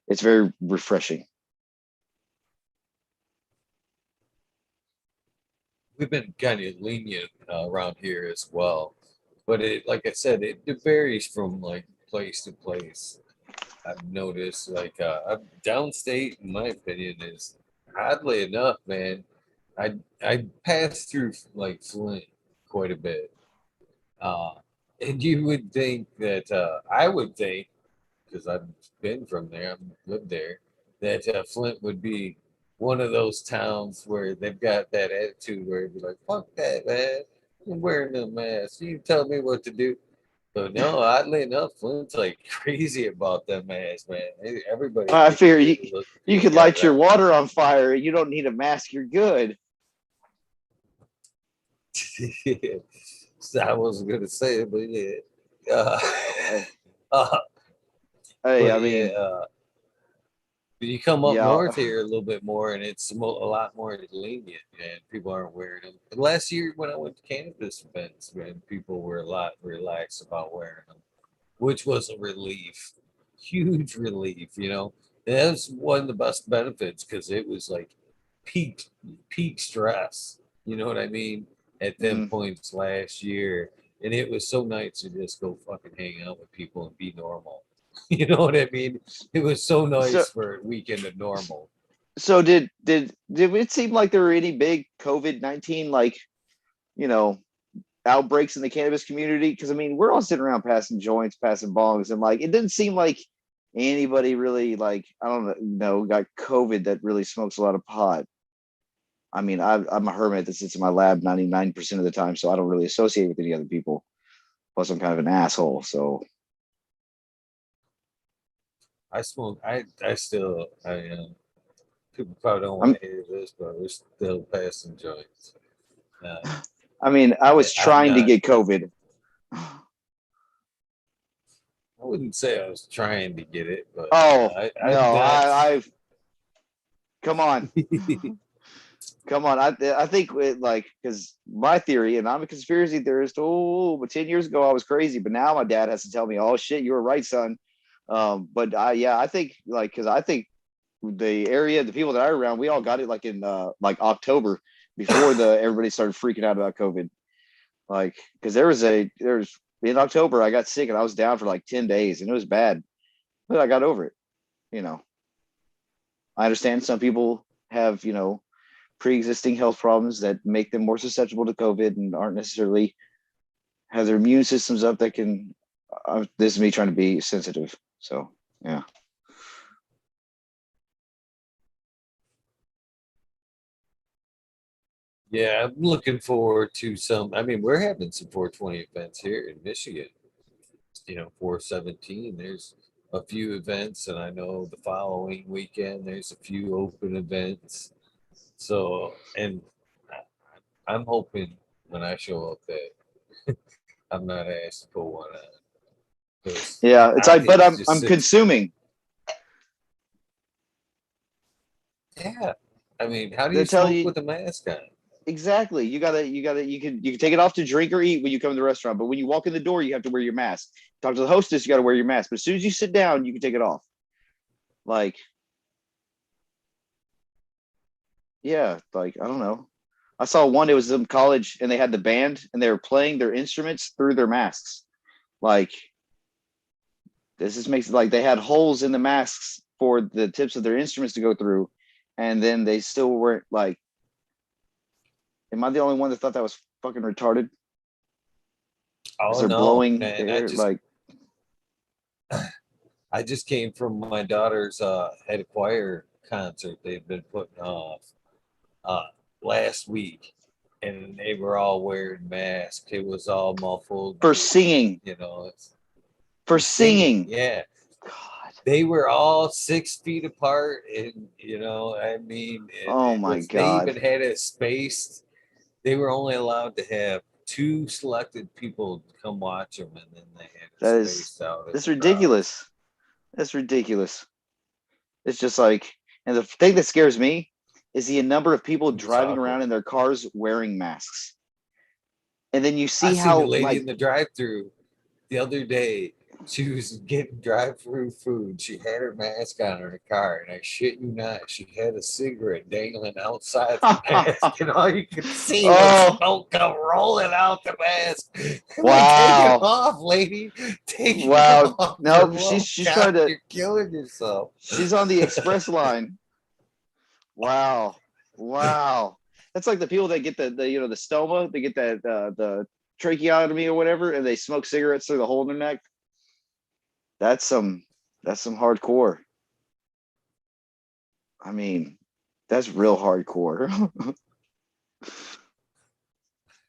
It's very refreshing. We've been kind of lenient around here as well, but like I said, it varies from like place to place. I've noticed like downstate, in my opinion, is oddly enough, man. I pass through like Flint quite a bit, uh, and you would think that I would think because I've been from there, I've lived there, that Flint would be one of those towns where they've got that attitude where it'd be like, "Fuck that, man! I'm wearing no mask. You tell me what to do." But no, oddly enough, Flint's like crazy about that mask, man. Everybody I takes a fear good you. look if You you ain't could got it light your on. water on fire. You don't need a mask. You're good. So I wasn't gonna say it, but yeah. Hey, Uh, hey, but I yeah, mean, you come up yeah, north here a little bit more, and it's a lot more lenient, and people aren't wearing them. And last year when I went to cannabis events, man, people were a lot relaxed about wearing them, which was a relief, huge relief. And that was one of the best benefits because it was like peak peak stress. You know what I mean? At them mm, points last year, and it was so nice to just go fucking hang out with people and be normal. You know what I mean? It was so so nice for a weekend of normal. so did it seem like there were any big COVID-19 like you know outbreaks in the cannabis community, because I mean we're all sitting around passing joints, passing bongs, and like it didn't seem like anybody really, like, I don't know, got COVID that really smokes a lot of pot. I mean, I'm a hermit that sits in my lab 99% of the time, so I don't really associate with any other people. Plus, I'm kind of an asshole. So I smoke. I still. People probably don't want I'm. to hear this, but we're still passing joints. I mean, I was I'm trying to not. get COVID. I wouldn't say I was trying to get it, but Oh I'm no, not. I've come on, come on. I think it, like, because my theory, and I'm a conspiracy theorist. Oh, but 10 years ago I was crazy, but now my dad has to tell me, "Oh shit, you were right, son." But yeah, I think like, because I think the area, the people that I were around, we all got it like in like October, before the everybody started freaking out about COVID. Like, because there's in October I got sick and I was down for like 10 days and it was bad, but I got over it. You know, I understand some people have, pre-existing health problems that make them more susceptible to COVID and aren't necessarily have their immune systems up that can. This is me trying to be sensitive. So yeah. Yeah, I'm looking forward to some. I mean, we're having some 420 events here in Michigan. 417. There's a few events, and I know the following weekend there's a few open events. So, and I'm hoping when I show up that I'm not asked to pull one out because Yeah, it's like, but it I'm just I'm sits. consuming. Yeah, I mean, how do They you tell smoke you with a mask on? exactly. You can take it off to drink or eat when you come to the restaurant, but when you walk in the door, you have to wear your mask. Talk to the hostess, you got to wear your mask. But as soon as you sit down, you can take it off. Like, yeah, like I don't know. I saw one. It was in college, and they had the band, and they were playing their instruments through their masks. Like, this just makes it like they had holes in the masks for the tips of their instruments to go through, and then they still weren't like. Am I the only one that thought that was fucking retarded? As Oh they're no, blowing man! air, like, I just came from my daughter's head choir concert they've been putting off uh, last week, and they were all wearing masks. It was all muffled. for singing, It's for for singing. singing. Yeah, God. they were all 6 feet apart, and I mean, Oh it my was. They God. even had it spaced. They were only allowed to have two selected people come watch them, and then they had it That is spaced out in that's the crowds. ridiculous. That's ridiculous. It's just like, and the thing that scares me is the number of people It was driving awkward. around in their cars wearing masks. And then you I see seen a how, lady like, in the drive-through the other day. She was getting drive-through food. She had her mask on in her car, and I shit you not, she had a cigarette dangling outside the mask, and all you could see was oh, smoke come rolling out the mask. I'm like, take it wow. off, lady. Take it Wow. off. For No, love of she's God, trying to, you're killing yourself. she's on the express line. Wow. Wow. That's like the people that get the stoma, they get that the tracheotomy or whatever, and they smoke cigarettes through the hole in their neck. That's some that's some hardcore. I mean, that's real hardcore.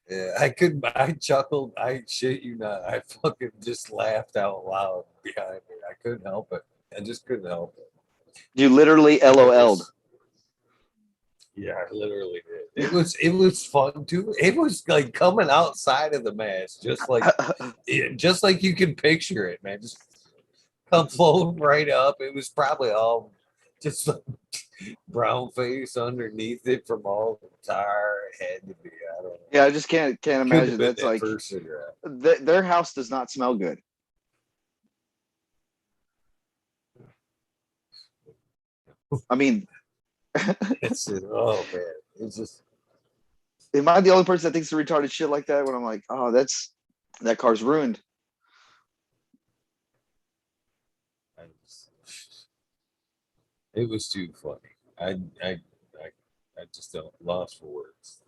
Yeah, I couldn't. I chuckled. I shit you not. I fucking just laughed out loud behind me. I couldn't help it. I just couldn't help it. You literally It LOL'd. was, yeah, I literally did. It was fun too. It was like coming outside of the mask, just like you can picture it, man. Just come floating right up. It was probably all just like brown face underneath it from all the tar. It had to be. I don't know. Yeah, I just can't Couldn't have imagine. been That's that like first cigarette. their house does not smell good. I mean, It's just, oh man, it's just am I the only person that thinks of retarded shit like that? When I'm like, oh, that car's ruined. I it was too funny. I just don't lost for words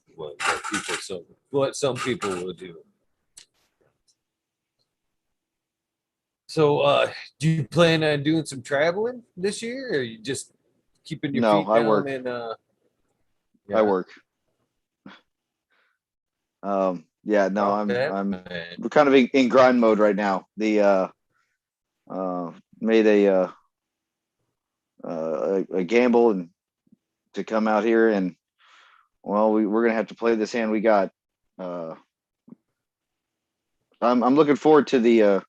what some people would do. So, do you plan on doing some traveling this year, or are you just keeping your No, feet I down work. and I yeah, work. Yeah, no, rock I'm that, I'm man. we're kind of in grind mode right now. The made a gamble and to come out here, and well, we're gonna have to play this hand we got. Uh, I'm looking forward to the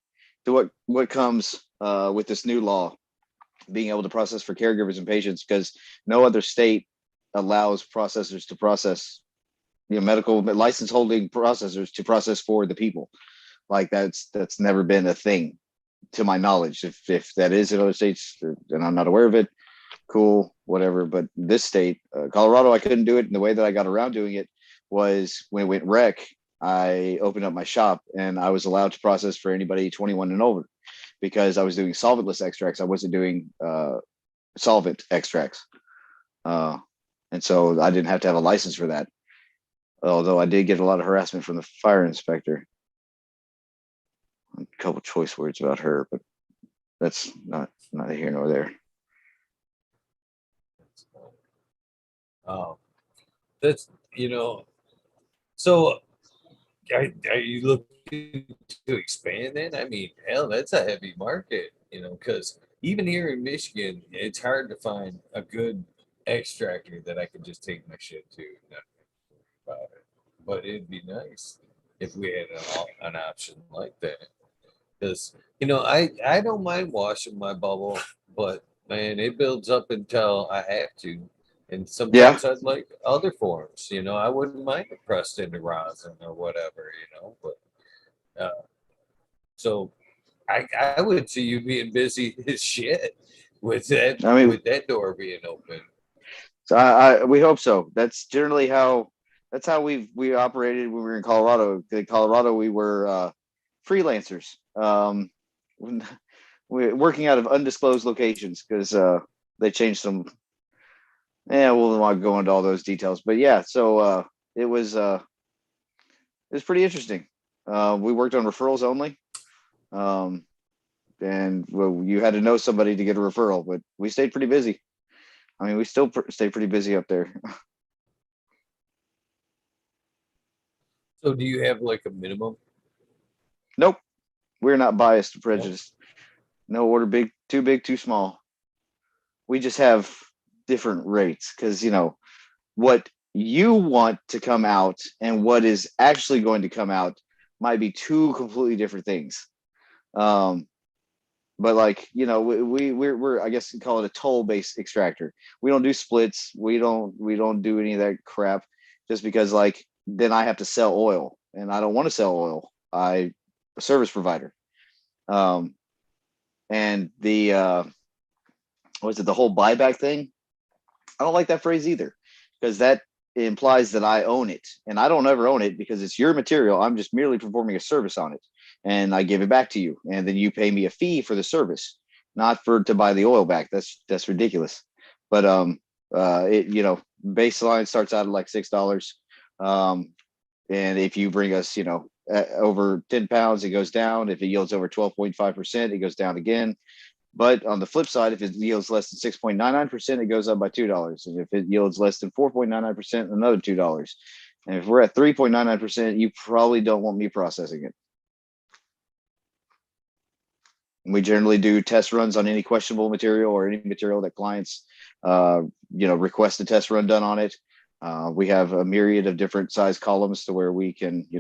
to what comes with this new law, being able to process for caregivers and patients, because no other state allows processors to process, medical license holding processors to process for the people. Like that's never been a thing to my knowledge. If that is in other states and I'm not aware of it, cool, whatever. But this state, Colorado, I couldn't do it. And the way that I got around doing it was when it went rec, I opened up my shop and I was allowed to process for anybody 21 and over, because I was doing solventless extracts. I wasn't doing solvent extracts. Uh, and so I didn't have to have a license for that. Although I did get a lot of harassment from the fire inspector. A couple choice words about her, but that's not here nor there. Um, that's So, are you looking to expand then? I mean, hell, that's a heavy market, because even here in Michigan, it's hard to find a good extractor that I can just take my shit to. Not worry about it. But it'd be nice if we had an option like that. Because, I don't mind washing my bubble, but man, it builds up until I have to. And Yeah, sometimes I'd like other forms, I wouldn't mind it pressed into rosin or whatever, but so I would see you being busy as shit with that I mean, with that door being open. so I we hope so. That's generally how we operated when we were in Colorado. In Colorado, we were freelancers, we working out of undisclosed locations because they changed some. Yeah, we'll not go into all those details, but yeah. So it was pretty interesting. We worked on referrals only, um, and well, you had to know somebody to get a referral, but we stayed pretty busy. I mean, we still stay pretty busy up there. So do you have like a minimum? Nope, we're not biased or No. prejudiced. No order big, too small. We just have different rates because what you want to come out and what is actually going to come out might be two completely different things. Um, but like we're I guess you call it a toll based extractor. We don't do splits. We don't do any of that crap. Just because like then I have to sell oil and I don't want to sell oil. I a service provider. Um, and the was it the whole buyback thing? I don't like that phrase either, because that implies that I own it, and I don't ever own it because it's your material. I'm just merely performing a service on it, and I give it back to you, and then you pay me a fee for the service, not for to buy the oil back. That's ridiculous. But it baseline starts out at like $6. Um, and if you bring us, over 10 pounds, it goes down. If it yields over 12.5%, it goes down again. But on the flip side, if it yields less than 6.99%, it goes up by $2. And if it yields less than 4.99%, another $2. And if we're at 3.99%, you probably don't want me processing it. We generally do test runs on any questionable material or any material that clients, request a test run done on it. We have a myriad of different size columns to where we can, we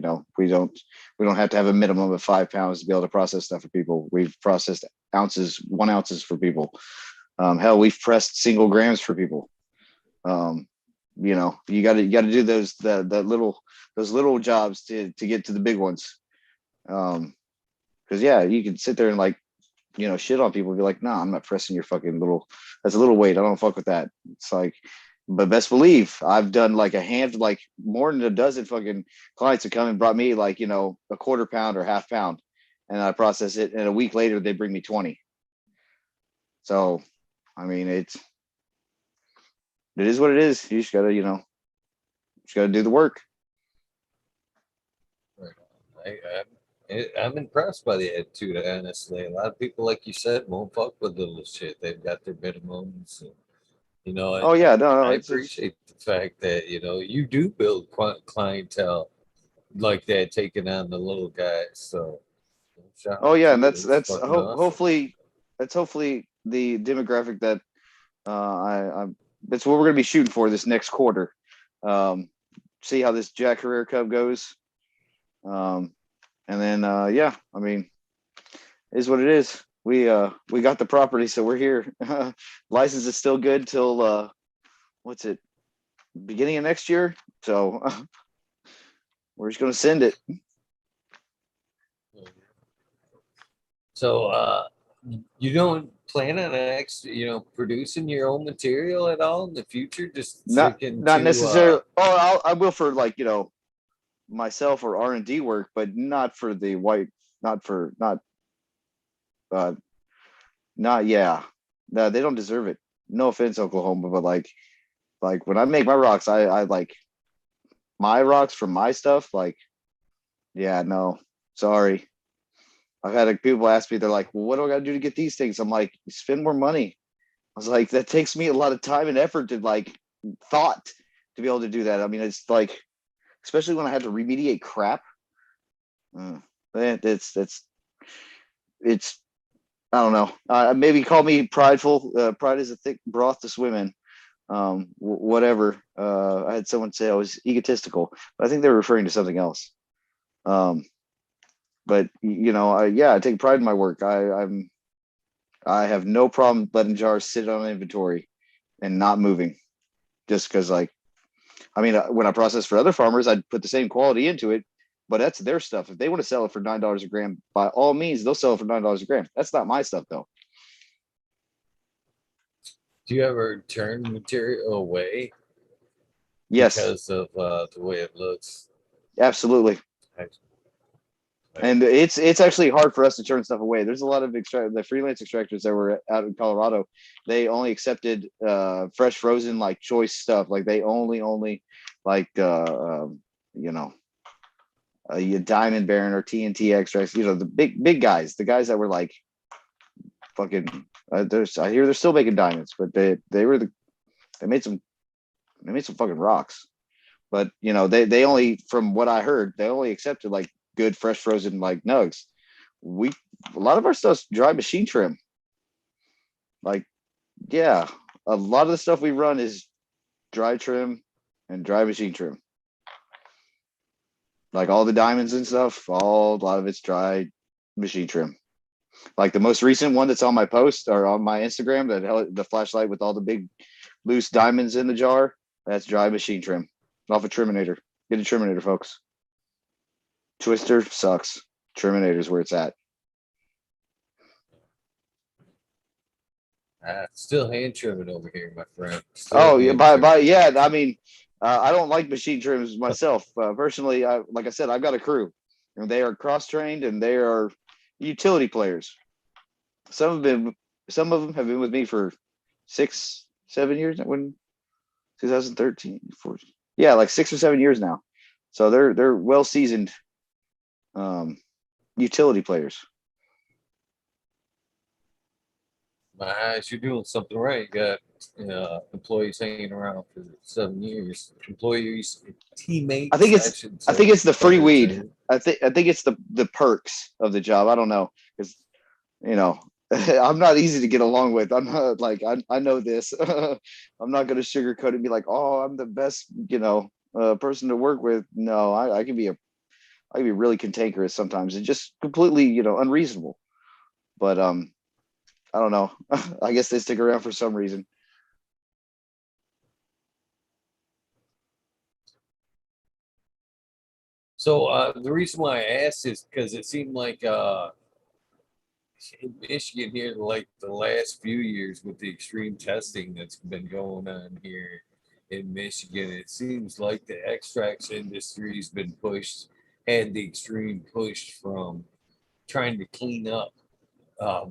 don't have to have a minimum of 5 pounds to be able to process stuff for people. We've processed ounces, 1 ounces for people. Hell, we've pressed single grams for people. You got to do those those little jobs to get to the big ones. Because yeah, you can sit there and like shit on people and be like, nah, I'm not pressing your fucking that's a little weight. I don't fuck with that. It's like, but best believe I've done like like more than a dozen fucking clients have come and brought me like, a quarter pound or half pound, and I process it. And a week later, they bring me 20. So, I mean, it is what it is. You just gotta, just gotta do the work. Right on. I'm impressed by the attitude, honestly. A lot of people, like you said, won't fuck with little shit. They've got their minimums. And, Oh yeah, no, I it's appreciate the fact that, you do build clientele like that, taking on the little guys. So shout oh out yeah, to and you. It's fucking awesome. hopefully the demographic that I'm that's what we're gonna be shooting for this next quarter. Um, see how this Jack Herrera Cup goes. Um, and then yeah, I mean, it is what it is. We got the property, so we're here. License is still good till what's it, beginning of next year. So we're just gonna send it. So you don't plan on producing your own material at all in the future? Just sticking Not to necessarily. Oh, I will for like myself or R&D work, but not for the white. Not for uh not yeah. No, they don't deserve it. No offense, Oklahoma, but like when I make my rocks, I like my rocks from my stuff. Like yeah, no, sorry. I've had people ask me, they're like, well, what do I got to do to get these things? I'm like, spend more money. I was like, that takes me a lot of time and effort to like thought to be able to do that. I mean, it's like, especially when I had to remediate crap. It's I don't know. Maybe call me prideful. Pride is a thick broth to swim in. Whatever. I had someone say I was egotistical, but I think they were referring to something else. But yeah, I take pride in my work. I have no problem letting jars sit on inventory and not moving, just because like, I mean, when I process for other farmers, I'd put the same quality into it, but that's their stuff. If they want to sell it for $9 a gram, by all means, they'll sell it for $9 a gram. That's not my stuff though. do you ever turn material away Yes, because of the way it looks? absolutely. And it's actually hard for us to turn stuff away. There's a lot of the freelance extractors that were out in Colorado. They only accepted fresh frozen like choice stuff. Like they only like you know your Diamond Baron or TNT extracts. The big guys, the guys that were like fucking. There's I hear they're still making diamonds, but they were they made some fucking rocks. But they only, from what I heard, they only accepted like good fresh frozen like nugs. We A lot of our stuff's dry machine trim. Like yeah, a lot of the stuff we run is dry trim and dry machine trim. Like all the diamonds and stuff, a lot of it's dry machine trim. Like the most recent one that's on my post or on my Instagram, that held the flashlight with all the big loose diamonds in the jar, that's dry machine trim off a Triminator. Get a Triminator, folks. Twister sucks. Terminator's where it's at. Still hand trimming over here, my friend. Still Oh yeah, hand trimming. yeah. I mean, I don't like machine trims myself. Personally, like I said, I've got a crew, and they are cross trained and they are utility players. Some of them have been with me for 6, 7 years. When 2013, 14, yeah, like 6 or 7 years now. So they're well seasoned utility players. My eyes, you're doing something right. You got employees hanging around for 7 years. Employees, I think teammates, I it's should I think say. it's the free Better weed. term. I think it's the perks of the job. I don't know, because you know I'm not easy to get along with. I'm not like I know this. I'm not going to sugarcoat it and be like, oh, I'm the best person to work with. No, I can be really cantankerous sometimes. It's just completely unreasonable. But I don't know. I guess they stick around for some reason. So the reason why I asked is because it seemed like in Michigan here, like the last few years with the extreme testing that's been going on here in Michigan, it seems like the extracts industry's been pushed, had the extreme push from trying to clean up uh,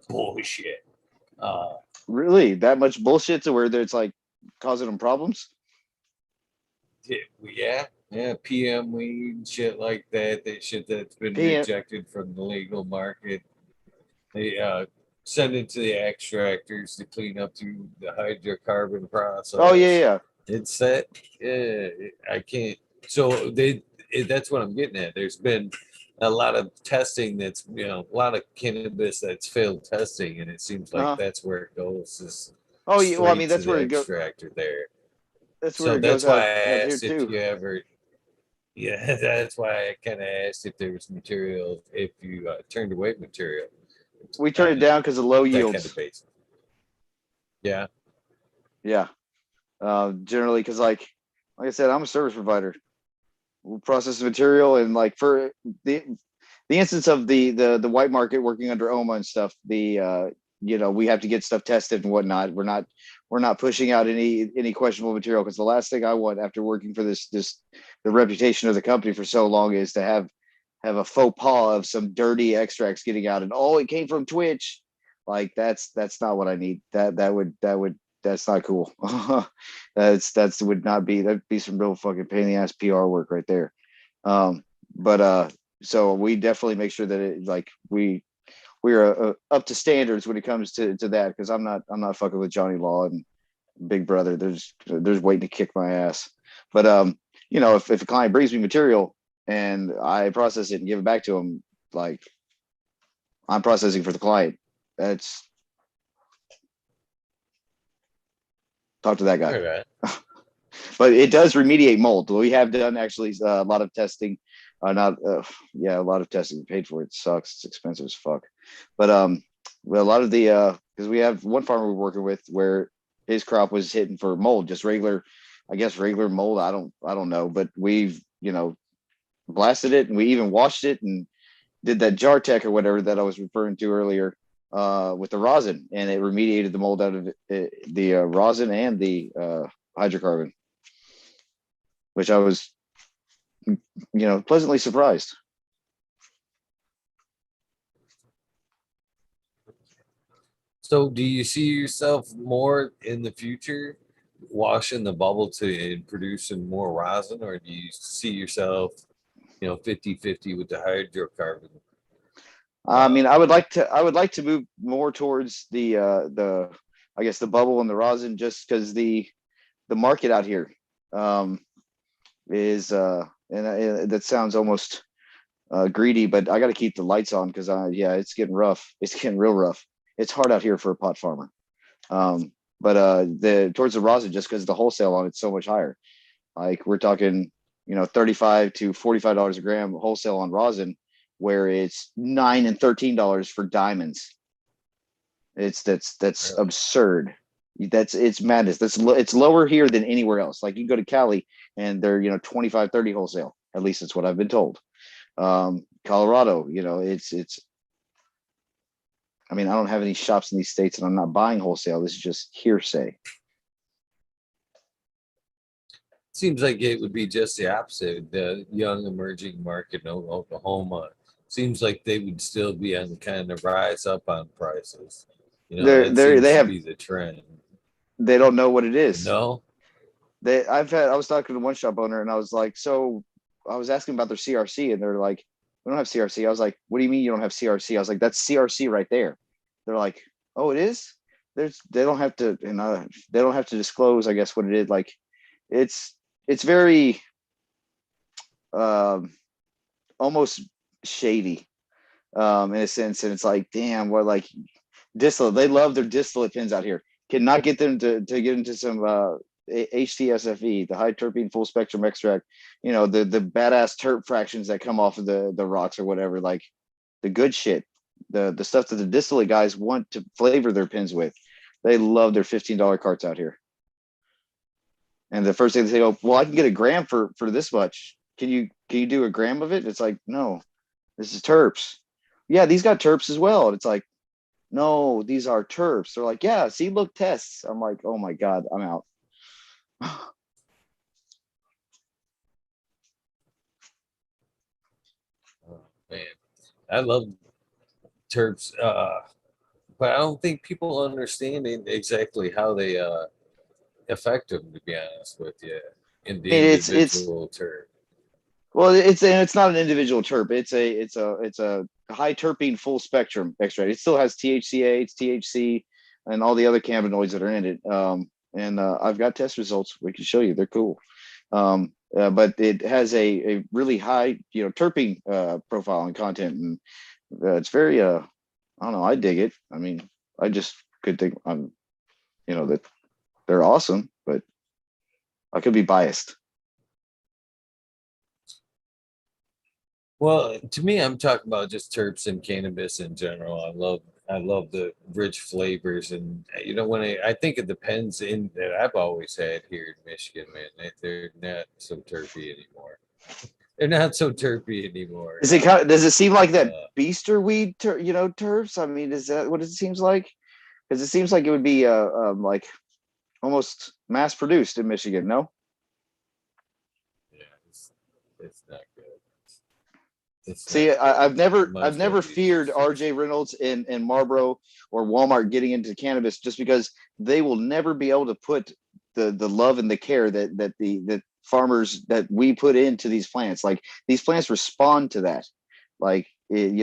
bullshit. Uh, Really, that much bullshit to where it's like causing them problems? yeah, Yeah, PM weed, shit like that. That shit that's been PM. rejected from the legal market. They send it to the extractors to clean up through the hydrocarbon Oh yeah, process. yeah. It's that. Yeah, I can't. So that's what I'm getting at. There's been a lot of testing that's a lot of cannabis that's failed testing, and it seems like Uh-huh. that's where it goes is Oh yeah. Well, I straight mean to that's the where it go. extractor there. That's where So it goes that's why out I here asked if too. you ever. Yeah, that's why I kind of asked if there was material if you turned away material We turn it on down because of low that kind of yields. basis. Yeah. Yeah. Generally, because like I said, I'm a service provider. We'll process the material, and like for the the instance of the white market working under OMA and stuff, we have to get stuff tested and whatnot. We're not pushing out any questionable material, because the last thing I want after working for this the reputation of the company for so long is to have a faux pas of some dirty extracts getting out, and it came from Twitch. Like that's not what I need. That would that's not cool. That's would not be that'd be some real fucking pain in the ass PR work right there. But so we definitely make sure that we're up to standards when it comes to that, because I'm not fucking with Johnny Law and Big Brother. There's waiting to kick my ass. But if a client brings me material and I process it and give it back to him, like, I'm processing for the client. That's Talk to that guy. All right. But it does remediate mold. We have done actually a lot of testing. Not Yeah, a lot of testing paid for. It sucks. It's expensive as fuck. But well, a lot of the because we have one farmer we're working with where his crop was hitting for mold, just regular, I guess regular mold. I don't know, but we've blasted it, and we even washed it and did that jar tech or whatever that I was referring to earlier with the rosin, and it remediated the mold out of the rosin and the hydrocarbon, which I was pleasantly surprised. So do you see yourself more in the future washing the bubble to and producing more rosin, or do you see yourself, 50-50 with the hydrocarbon? I Uh, mean, I would like to move more towards the I guess the bubble and the rosin, just because the market out here um, is and that sounds almost greedy, but I got to keep the lights on, because yeah, it's getting rough. It's getting real rough. It's hard out here for a pot farmer. But the towards the rosin, just because the wholesale on it's so much higher. Like, we're talking, $35 to $45 a gram wholesale on rosin, where it's $9 and $13 for diamonds. That's really? absurd. It's madness. It's lower here than anywhere else. Like, you go to Cali and they're 25-30 wholesale. At least it's what I've been told. Colorado, it's. I mean, I don't have any shops in these states, and I'm not buying wholesale. This is just hearsay. Seems like it would be just the opposite. The young emerging market in Oklahoma seems like they would still be on the kind of rise up on prices. They're That they seems they to have be the trend. they don't know what it is. No? I was talking to one shop owner, and I was like, so I was asking about their CRC, and they're like, we don't have CRC. I was like, what do you mean you don't have CRC? I was like, that's CRC right there. They're like, oh, it is. They don't have to, and they don't have to disclose, I guess, what it is. Like, it's it's very um, almost shady in a sense, and it's like, damn, what, like, distillate. They love their distillate pins out here. Cannot get them to get into some HTSFE, the high terpene full spectrum extract. The badass terp fractions that come off of the rocks or whatever. Like, the good shit, the stuff that the distillate guys want to flavor their pins with. They love their $15 carts out here. And the first thing they say, oh, well, I can get a gram for this much. Can you do a gram of it? It's like, no, this is terps. Yeah, these got terps as well. And it's like, no, these are terps. They're like, yeah, see, look, tests. I'm like, oh my God, I'm out. Oh, man. I love terps, but I don't think people understand exactly how they affect them, to be honest with you, in the It's individual terp. Well, it's not an individual terp. It's a high terpene full spectrum extract. It still has THCA, it's THC, and all the other cannabinoids that are in it. And I've got test results. We can show you. They're cool. But it has a really high, terpene profile and content, and it's very I don't know. I dig it. I mean, I just could think that they're awesome, but I could be biased. Well, to me, I'm talking about just terps and cannabis in general. I love the rich flavors, and I think it depends in that I've always had here in Michigan, man. They're not so terpy anymore. They're not so terpy anymore. Does it seem like that Uh, beaster weed, terps? I mean, is that what it seems like? Because it seems like it would be like almost mass produced in Michigan. No. yeah, it's not good. It's not See, good. I've never Might I've as well never be feared R.J. Reynolds and Marlboro or Walmart getting into cannabis, just because they will never be able to put the love and the care that farmers that we put into these plants. Like, these plants respond to that. Like, years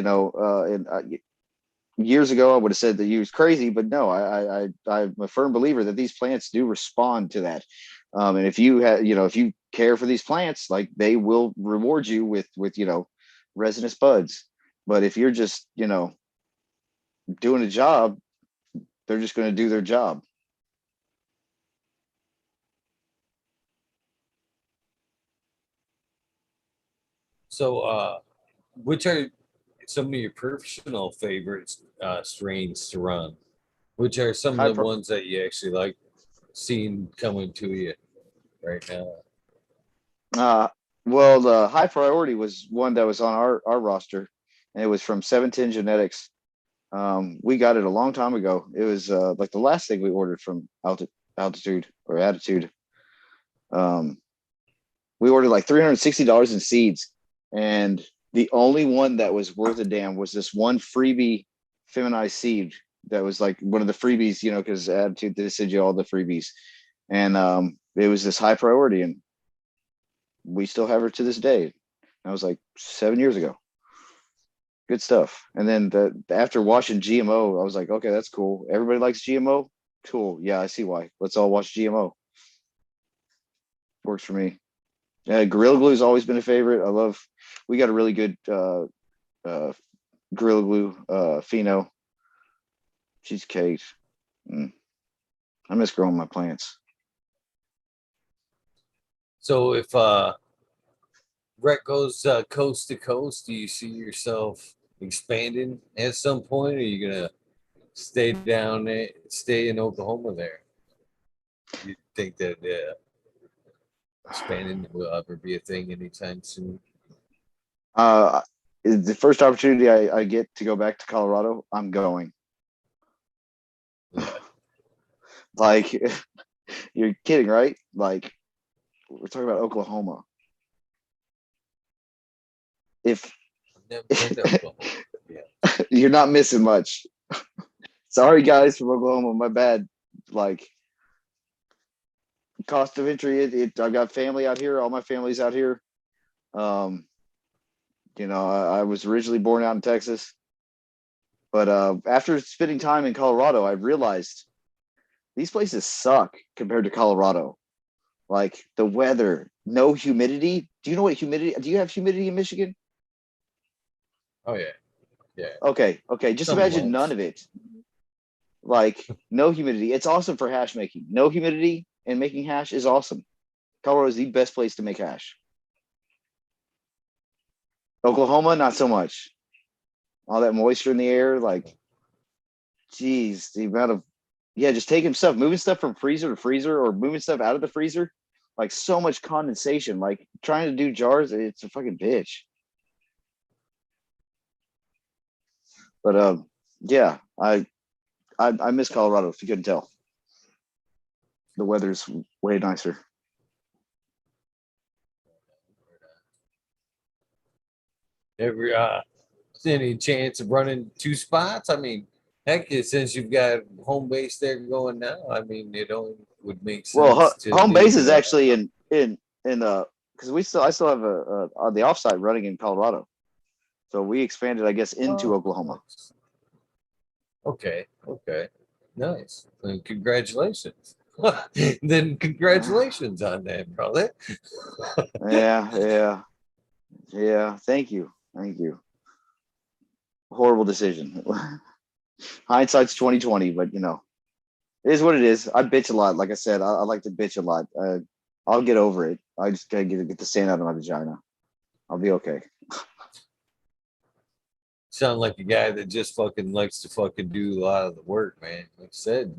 ago I would have said that you was crazy, but no, I'm a firm believer that these plants do respond to that. And if you if you care for these plants, like, they will reward you with resinous buds. But if you're just doing a job, they're just going to do their job. So, which are some of your personal favorites strains to run? Which are some of High the pro- ones that you actually like seeing coming to you right now? uh, well, the high priority was one that was on our roster, and it was from 710 Genetics. We got it a long time ago. It was like the last thing we ordered from altitude or attitude. Um, we ordered like $360 in seeds, and the only one that was worth a damn was this one freebie feminized seed that was like one of the freebies, because attitude, they send you all the freebies. And it was this high priority, and we still have her to this day. That was like 7 years ago. Good stuff. And then after watching GMO, I was like, okay, that's cool. Everybody likes GMO. Cool. Yeah, I see why. Let's all watch GMO. Works for me. Gorilla Glue has always been a favorite. We got a really good uh, Gorilla Glue pheno. She's caked. Mm. I miss growing my plants. So, if Rec goes coast to coast, do you see yourself expanding at some point? Or are you gonna stay down there, stay in Oklahoma there? You think that expanding will ever be a thing anytime soon? Uh, the first opportunity I get to go back to Colorado, I'm going. Yeah. Like, you're kidding, right? Like, we're talking about Oklahoma. If I've never been to Oklahoma. Yeah. you're not missing much. Sorry, guys from Oklahoma. My bad. Like, cost of entry, I've got family out here. All my family's out here. Um, I was originally born out in Texas, but after spending time in Colorado, I realized these places suck compared to Colorado. Like, the weather, no humidity. Do you know what humidity? Do you have humidity in Michigan? Oh yeah. Yeah. Okay. Just Some imagine none months. of it. Like, no humidity. It's awesome for hash making. No humidity and making hash is awesome. Colorado is the best place to make hash. Oklahoma, not so much. All that moisture in the air, like, geez, the amount of just taking stuff, moving stuff from freezer to freezer, or moving stuff out of the freezer, like, so much condensation. Like, trying to do jars, it's a fucking bitch. But yeah, I miss Colorado. If you couldn't tell, the weather's way nicer. Every any chance of running two spots? I mean, heck, since you've got home base there going now, I mean, it only would make Well, sense to home base is do. actually in because I still have a on the offsite running in Colorado, so we expanded, I guess, into Oh, Oklahoma. nice. Okay. Nice. And congratulations. Then congratulations on that, brother. Yeah. Thank you. Horrible decision. Hindsight's 2020, but it is what it is. I bitch a lot. Like I said, I like to bitch a lot. I'll get over it. I just gotta get the sand out of my vagina. I'll be okay. Sound like a guy that just fucking likes to fucking do a lot of the work, man. Like I said,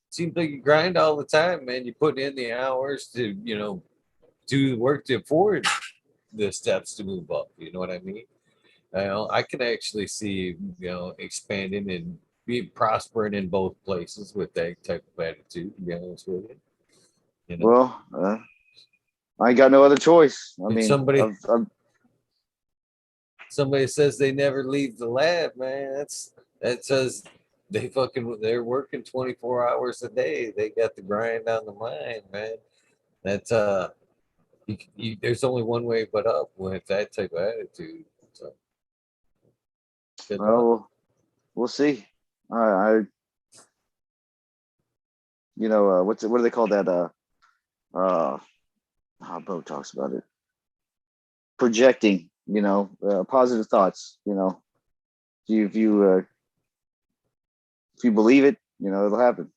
seems like you grind all the time, man. You put in the hours to, do the work to afford the steps to move up. You know what I mean? I can actually see, expanding and be prospering in both places with that type of attitude. To be honest with you, Well, I ain't got no other choice. I if mean, somebody says they never leave the lab, man, that says they're working 24 hours a day. They got the grind on the mind, man. That's there's only one way but up with that type of attitude. So good luck. well, we'll see. I what do they call that? Bo talks about it. Projecting, positive thoughts. If you believe it, it'll happen.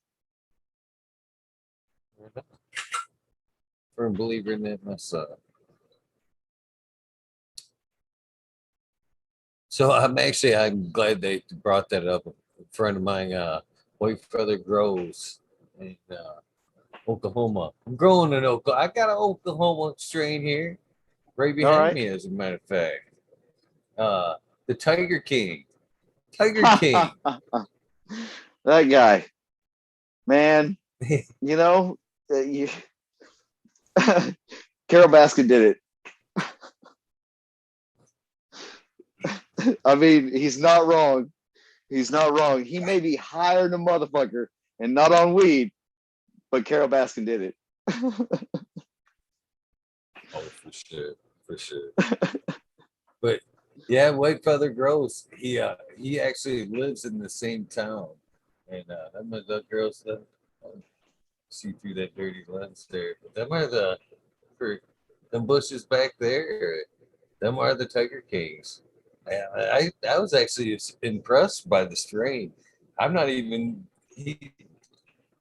Firm believer in that myself. So I'm glad they brought that up. A friend of mine, White Feather grows in Oklahoma. I'm growing in Oklahoma. I got an Oklahoma strain here, right All behind right. me, as a matter of fact. The Tiger King. Tiger King. That guy, man. You Carol Baskin did it. I mean, he's not wrong. He may be higher than a motherfucker and not on weed, but Carol Baskin did it. Oh, for sure. But yeah, White Feather grows. He actually lives in the same town, and them are the girls that see through that dirty lens there. But them are for them bushes back there. Them are the Tiger Kings. I was actually impressed by the strain. I'm not even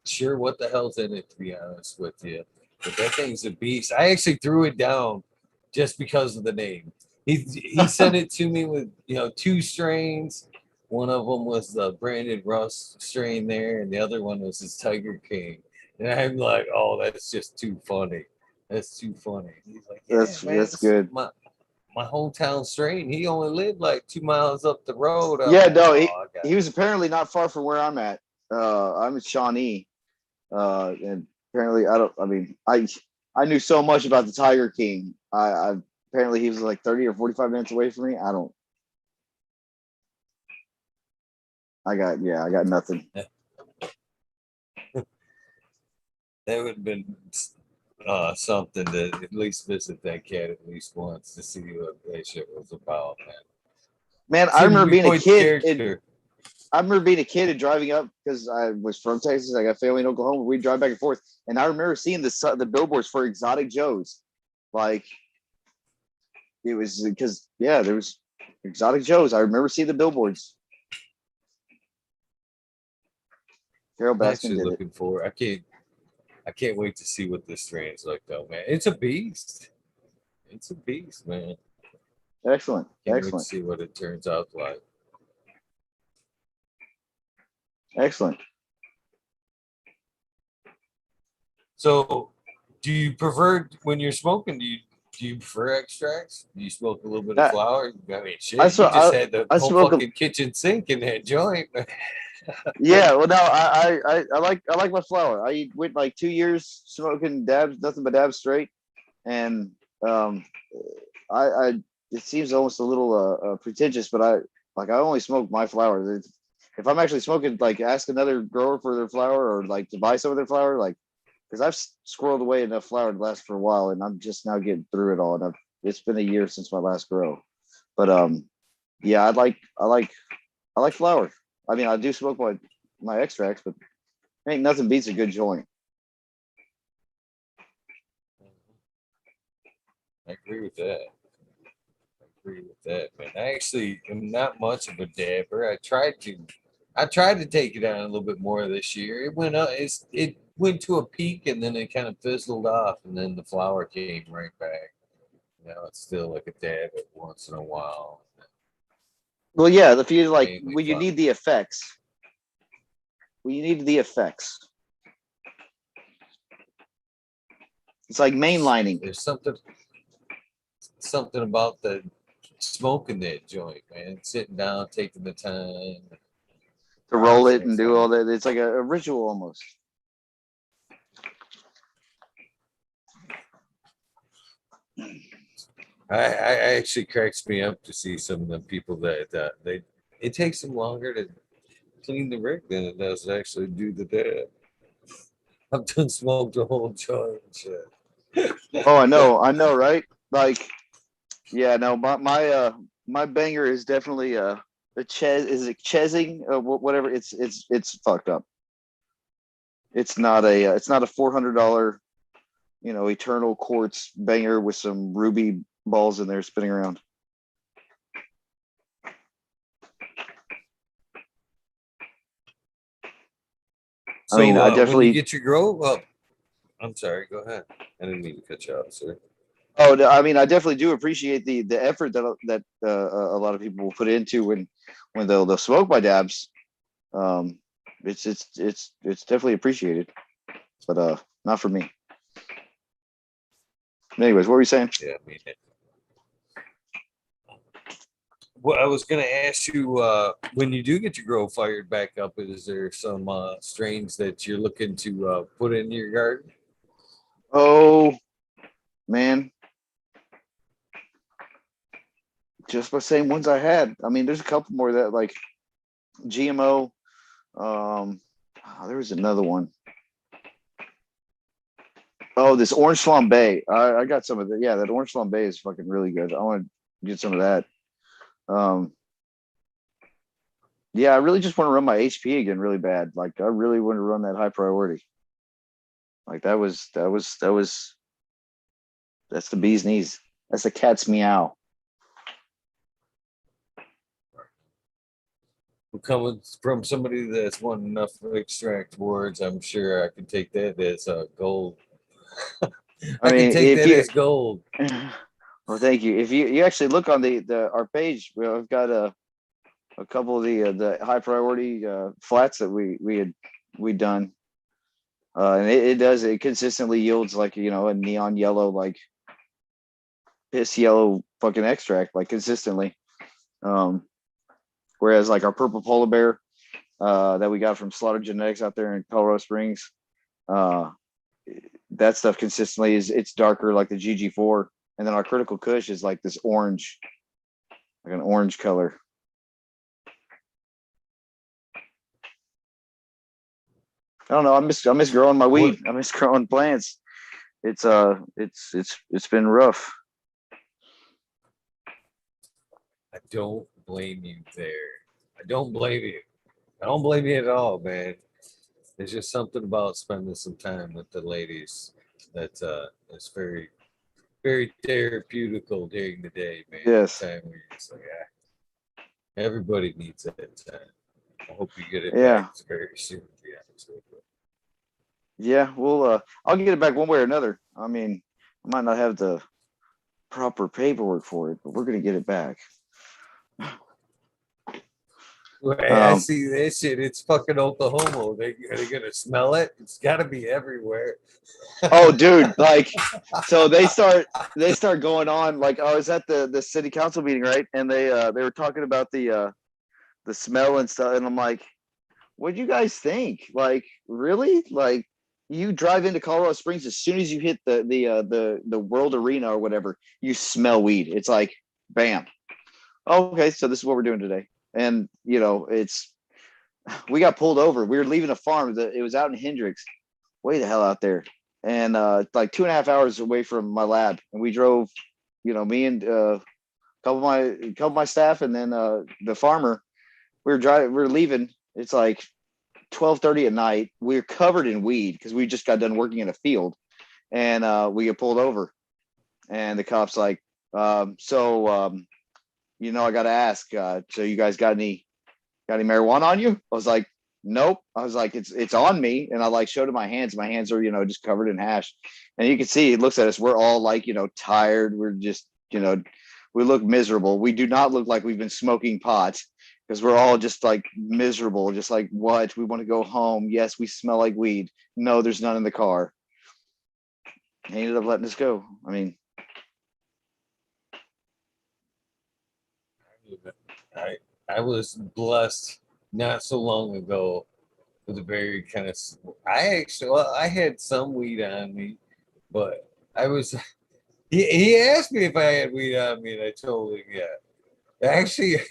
sure what the hell's in it, to be honest with you. But that thing's a beast. I actually threw it down just because of the name. He sent it to me with two strains. One of them was the Brandon Russ strain there, and the other one was his Tiger King. And I'm like, oh, that's just too funny. That's too funny. He's like, yeah, man, That's this is good. my hometown strain. He only lived like 2 miles up the road. Yeah, Like, no, oh, he was apparently not far from where I'm at. I'm in Shawnee, and apparently I knew so much about the Tiger King. I apparently he was like 30 or 45 minutes away from me. I got nothing. That would have been something to at least visit that cat at least once to see what that shit was about, man. Man, I Seemed to remember be being a quite the kid. character. I remember being a kid and driving up because I was from Texas. I got family in Oklahoma. We drive back and forth, and I remember seeing the billboards for Exotic Joe's. Like it was because there was Exotic Joe's. I remember seeing the billboards. Carol I'm Baskin actually did it. looking for. I can't wait to see what this strain's like, though, man. It's a beast. It's a beast, man. Excellent. Can't wait to see what it turns out like. Excellent. So, do you prefer when you're smoking? Do you prefer extracts? Do you smoke a little bit of flour? I mean, shit, you just had the whole fucking kitchen sink in that joint. Yeah, well, no, I like my flour. I went like 2 years smoking dabs, nothing but dabs straight, and I it seems almost a little pretentious, but I only smoke my flour. If I'm actually smoking, like ask another grower for their flour or like to buy some of their flour, like because I've squirreled away enough flower to last for a while, and I'm just now getting through it all. And it's been a year since my last grow, but yeah, I like flower. I mean, I do smoke my extracts, but ain't nothing beats a good joint. I agree with that. I agree with that, man. I actually am not much of a dabber. I tried to take it down a little bit more this year. It went up. It went to a peak and then it kind of fizzled off, and then the flower came right back. Now it's still like a dab it once in a while. Well, yeah, if you like Mainly when you fun. need the effects, when you need the effects, it's like mainlining There's something about the smoking that joint, man. Sitting down, taking the time, to roll it and process do on all it. that. It's like a ritual almost. I actually cracks me up to see some of the people that they it takes them longer to clean the rig than it does to actually do the dab. I've done smoked a whole joint and shit. Oh, I know, right? Like, yeah, no, my banger is definitely a ches is it chesing whatever. It's fucked up. It's not a $400 eternal quartz banger with some ruby balls in there spinning around. I mean, I So when you definitely. get your grow up, I'm sorry, go ahead. I didn't mean to cut you off, sir. Oh, I mean, I definitely do appreciate the effort that a lot of people will put into when they'll smoke my dabs. Um, it's definitely appreciated, but not for me. Anyways, what were you saying? Yeah, I mean it. Well, I was gonna ask you, when you do get your grow fired back up, is there some strains that you're looking to put in your garden? Oh man, just the same ones I had. I mean, there's a couple more that like GMO. There was another one. Oh, this orange flambe. I got some of that. Yeah, that orange flambe is fucking really good. I want to get some of that. Um, yeah, I really just want to run my HP again really bad. Like I really want to run that high priority. Like that's the bee's knees. That's the cat's meow. Coming from somebody that's won enough extract awards, I'm sure I can take that as gold. I I can mean, take if that you as gold. well, thank you. If you actually look on the our page, I've got a couple of the high priority flats that we done. And it consistently yields like a neon yellow, like piss yellow fucking extract, like consistently. Um, Whereas like our purple polar bear that we got from Slaughter Genetics out there in Colorado Springs, uh, that stuff consistently it's darker like the GG4, and then our Critical Kush is like this orange, like an orange color. I don't know. I miss growing my What weed. I miss growing plants. It's been rough. I don't blame you there. I don't blame you. I don't blame you at all, man. There's just something about spending some time with the ladies that is very therapeutical during the day, man. Yes. Time where you're just like, everybody needs that time. I hope you get it back Yeah. very soon, to be honest with you. Yeah. I'll get it back one way or another. I mean, I might not have the proper paperwork for it, but we're gonna get it back. Well, I Um, see that shit. It's fucking Oklahoma. Are they gonna smell it? It's got to be everywhere. oh, dude, like, so they start going on. Like, I was at the city council meeting, right? And they were talking about the smell and stuff, and I'm like, what do you guys think? Like, really? Like, you drive into Colorado Springs as soon as you hit the World Arena or whatever, you smell weed. It's like, bam. Okay, so this is what we're doing today. And we got pulled over. We were leaving a farm. It was out in Hendricks, way the hell out there. and like 2.5 hours away from my lab, and we drove. Me and couple of my staff, and then the farmer. We were driving. We were leaving. It's like 12:30 at night. We were covered in weed because we just got done working in a field, and we get pulled over, and the cops like, I got to ask. So you guys got any marijuana on you? I was like, nope. I was like, it's on me, and I like showed him my hands. My hands are just covered in hash, and you can see he looks at us. We're all like tired. We're just we look miserable. We do not look like we've been smoking pot because we're all just like miserable. Just like what? We want to go home. Yes, we smell like weed. No, there's none in the car. He ended up letting us go. I mean, I was blessed not so long ago with a very kind of. I had some weed on me, but I was. He asked me if I had weed on me, and I told him yeah. Actually, I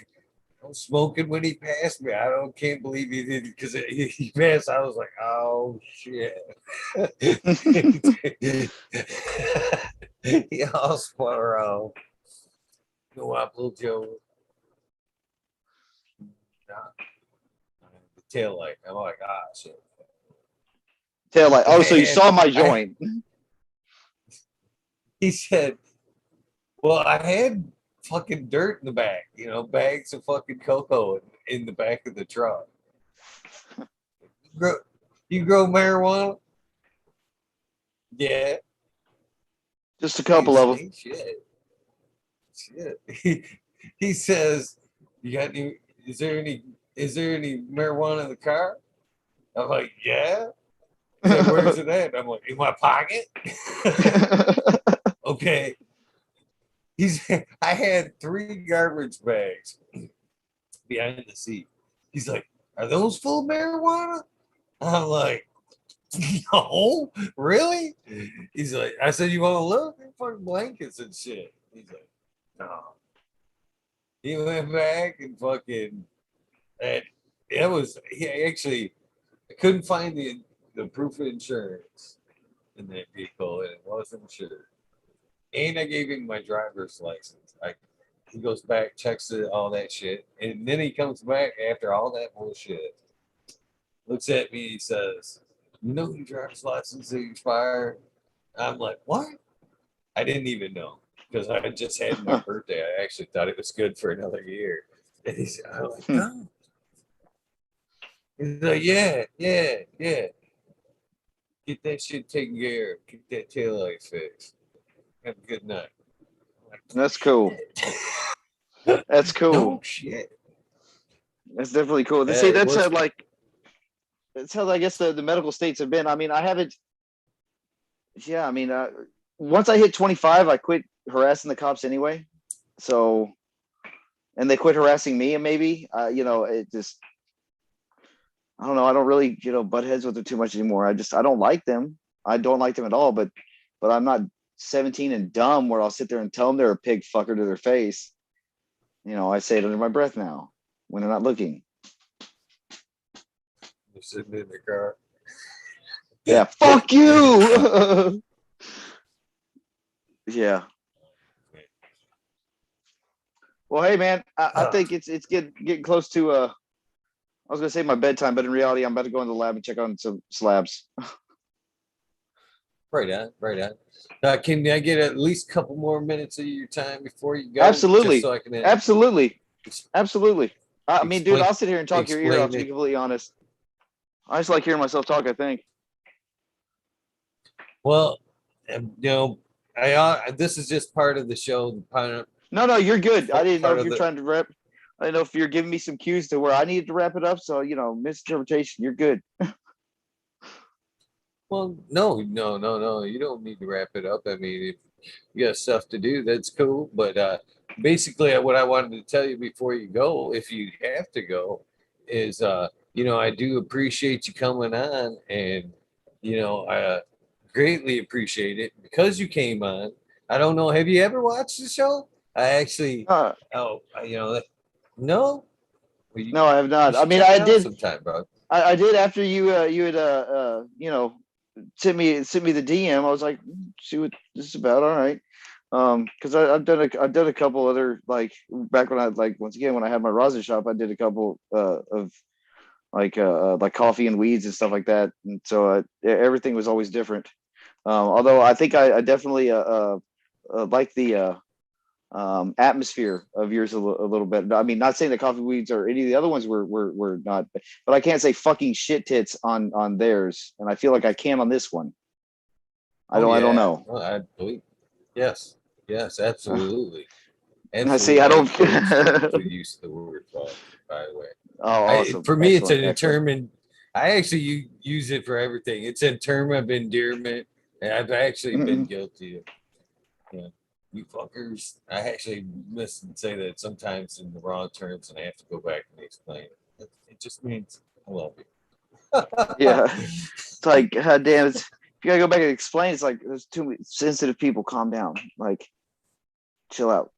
was smoking when he passed me. Can't believe he did because he passed. I was like, oh shit. He all spun around. You know what, Blue Joe? The tail light. I'm like, shit. tail light. Oh, so you saw my joint? He said, well, I had fucking dirt in the back, bags of fucking cocoa in the back of the truck. You grow marijuana? Yeah. Just a couple of them. Shit. He says, you got any, is there any marijuana in the car? I'm like, yeah. He's like, where's it at? I'm like, in my pocket. Okay. I had 3 garbage bags behind the seat. He's like, are those full of marijuana? I'm like, no, really? He's like, I said, you want to look? They're fucking blankets and shit. He's like, no. He went back and fucking, and I couldn't find the proof of insurance in that vehicle, and it wasn't insured. And I gave him my driver's license. He goes back, checks it, all that shit, and then he comes back after all that bullshit. Looks at me, he says, "You know your driver's license is expired?" I'm like, "What?" I didn't even know because I just had my birthday. I actually thought it was good for another year. And I'm like, "No." He's like, "Yeah. Get that shit taken care of. Get that taillight fixed. Have a good night." That's cool. That's cool. No shit. That's definitely cool. See, that's how I guess the medical states have been. I mean, I haven't. Yeah, I mean, once I hit 25, I quit harassing the cops anyway. So, and they quit harassing me, and maybe, it just. I don't know. I don't really, butt heads with them too much anymore. I don't like them. I don't like them at all. But I'm not 17 and dumb where I'll sit there and tell them they're a pig fucker to their face. I say it under my breath now when they're not looking. You're sitting in the car. Yeah, fuck you. Yeah. Well, hey man, I think it's getting close to I was gonna say my bedtime, but in reality, I'm about to go in the lab and check on some slabs. Right on. Can I get at least a couple more minutes of your time before you go? Absolutely. Just so I can Absolutely. I mean, dude, I'll sit here and talk your ear off, to be completely honest. I just like hearing myself talk, I think. Well, this is just part of the show. No, you're good. I didn't know if you're trying to wrap. I didn't know if you're giving me some cues to where I needed to wrap it up. So, misinterpretation. You're good. Well, no. You don't need to wrap it up. I mean, if you got stuff to do, that's cool. But basically, what I wanted to tell you before you go, if you have to go, is I do appreciate you coming on, and I greatly appreciate it because you came on. I don't know. Have you ever watched the show? I actually. No. No, I have not. I mean, I did sometime, bro. I did after you had sent me the DM. I was like, see what this is about. All right. Because I've done a couple other, like, back when I, like, once again, when I had my rosin shop, I did a couple of like coffee and weeds and stuff like that, and so everything was always different. Although I think I definitely like the atmosphere of yours a little bit. I mean, not saying that coffee weeds or any of the other ones were not, but I can't say fucking shit tits on theirs, and I feel like I can on this one. I don't know. Well, I believe. Yes. Yes. Absolutely. I see. Absolutely. I I don't. encourage the use of the word fuck. By the way, Oh, awesome! for me, it's a Excellent, excellent. determined. I actually use it for everything. It's a term of endearment, and I've actually been guilty of. You know, you fuckers. I actually miss and say that sometimes in the wrong terms, and I have to go back and explain it. It just means I love Yeah, you. it's like, God damn, it's, you gotta go back and explain. It's like, there's too many sensitive people. Calm down. Like, chill out.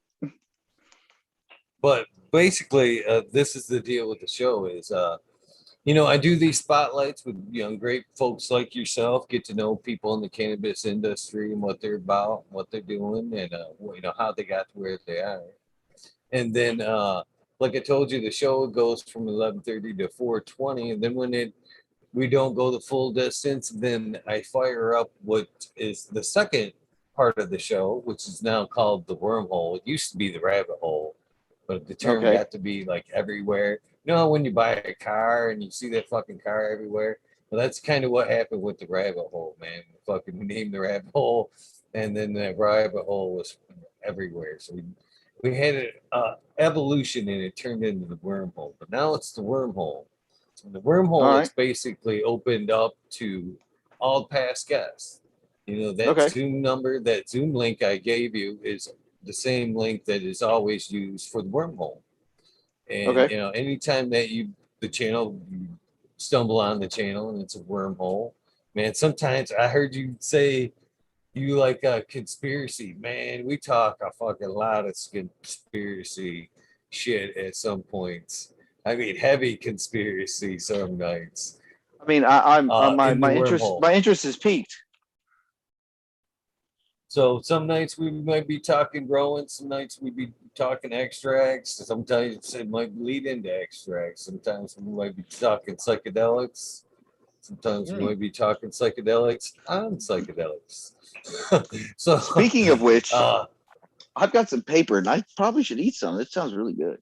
But basically, this is the deal with the show is I do these spotlights with great folks like yourself, get to know people in the cannabis industry and what they're about, what they're doing, and how they got to where they are. And then, like I told you, the show goes from 11:30 to 4:20, and then when we don't go the full distance, then I fire up what is the second part of the show, which is now called the wormhole. It used to be the rabbit hole, but the term Okay. got to be like everywhere. You know, when you buy a car and you see that fucking car everywhere? Well, that's kind of what happened with the rabbit hole, man. We named the rabbit hole, and then the rabbit hole was everywhere. So we had an evolution and it turned into the wormhole, but now it's the wormhole. And the All wormhole, it's right. basically opened up to all past guests. That Okay. Zoom number, that Zoom link I gave you is the same link that is always used for the wormhole. And Okay. anytime that the channel, you stumble on the channel and it's a wormhole, man. Sometimes I heard you say you like a conspiracy, man. We talk a fucking lot of conspiracy shit at some points. I mean, heavy conspiracy some nights. I mean, In the wormhole. my interest is peaked. So some nights we might be talking growing, some nights we'd be talking extracts. Sometimes it might lead into extracts. Sometimes we might be talking psychedelics. Sometimes we might be talking psychedelics on psychedelics. So, Speaking of which, uh, I've got some paper, and I probably should eat some. It sounds really good.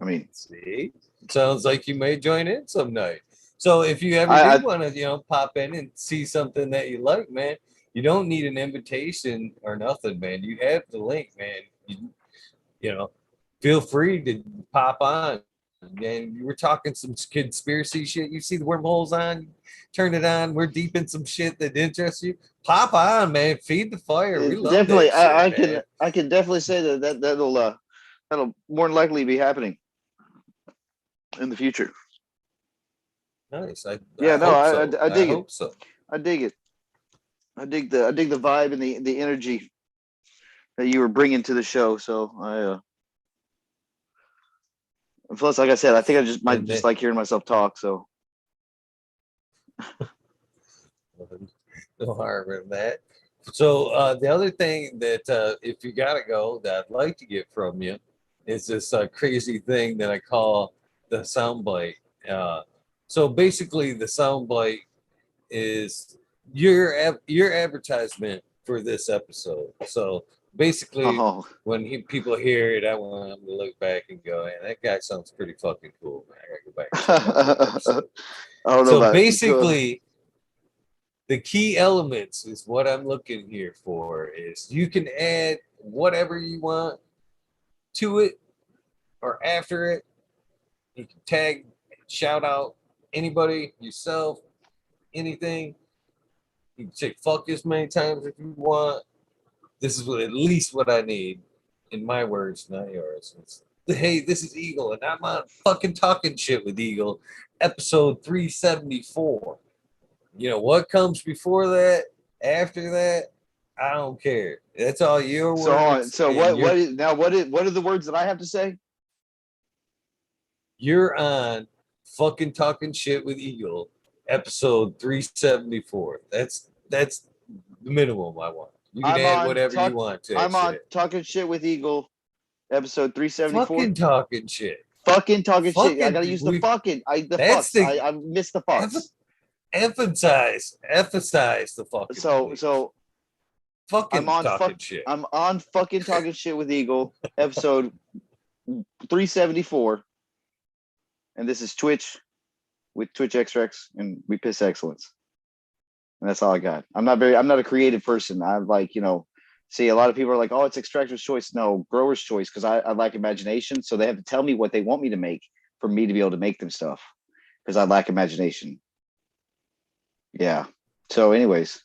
I mean, see, sounds like you may join in some night. So if you ever I do want to, pop in and see something that you like, man, you don't need an invitation or nothing, man. You have the link, man. You know, feel free to pop on. And you were talking some conspiracy shit. You see the wormholes on, turn it on. We're deep in some shit that interests you. Pop on, man. Feed the fire. We love definitely, that shit, man. I can definitely say that'll more than likely be happening in the future. Nice. Yeah, I no, hope so. I I dig it. hope so. I dig it. I dig the vibe and the energy that you were bringing to the show. So plus, like I said, I think I just might And just then, like hearing myself talk. So no harm in that. So the other thing that if you gotta go, that I'd like to get from you is this crazy thing that I call the soundbite. So basically, the soundbite is your advertisement for this episode. So basically, oh, when people hear it, I want them to look back and go, "Man, that guy sounds pretty fucking cool, man. I gotta go back and check out that I episode." don't know So about basically, the key elements is what I'm looking here for is you can add whatever you want to it or after it. You can tag, shout out anybody, yourself, anything. You can say fuck as many times if you want. This is at least what I need in my words, not yours. Hey, this is Eagle, and I'm on fucking talking shit with Eagle, episode 374. What comes before that, after that, I don't care. That's all your so. Hold on. words, So and what is now? What are the words that I have to say? you're on fucking talking shit with Eagle, episode 374. That's the minimum I want. You can I'm add on whatever you talk. want to that I'm on shit. talking shit with Eagle, episode 374. Fucking talking shit. Fucking talking shit. I Fucking gotta use the we. fucking. The That's fucks. the I missed the emph- fucks. emphasize the fucking. So I'm fucking on talking shit. I'm on fucking talking shit with Eagle, episode 374, and this is Twitch with Twitch Extracts, and we piss excellence. And that's all I got. I'm not a creative person. I'm like, see, a lot of people are like, oh, it's extractor's choice. No, grower's choice, because I lack imagination. So they have to tell me what they want me to make for me to be able to make them stuff, because I lack imagination. Yeah. So, anyways.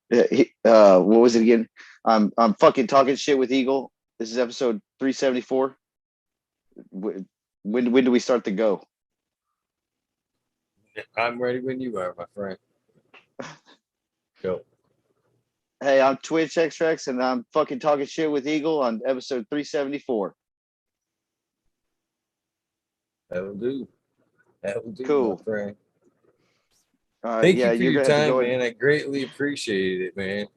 What was it again? I'm fucking talking shit with Eagle. This is episode 374. When do we start to go? I'm ready when you are, my friend. Go. Hey, I'm Twitch Extracts, and I'm fucking talking shit with Eagle on episode 374. That'll do. That'll do, Cool. my friend. Thank you for your time, man. I greatly appreciate it, man.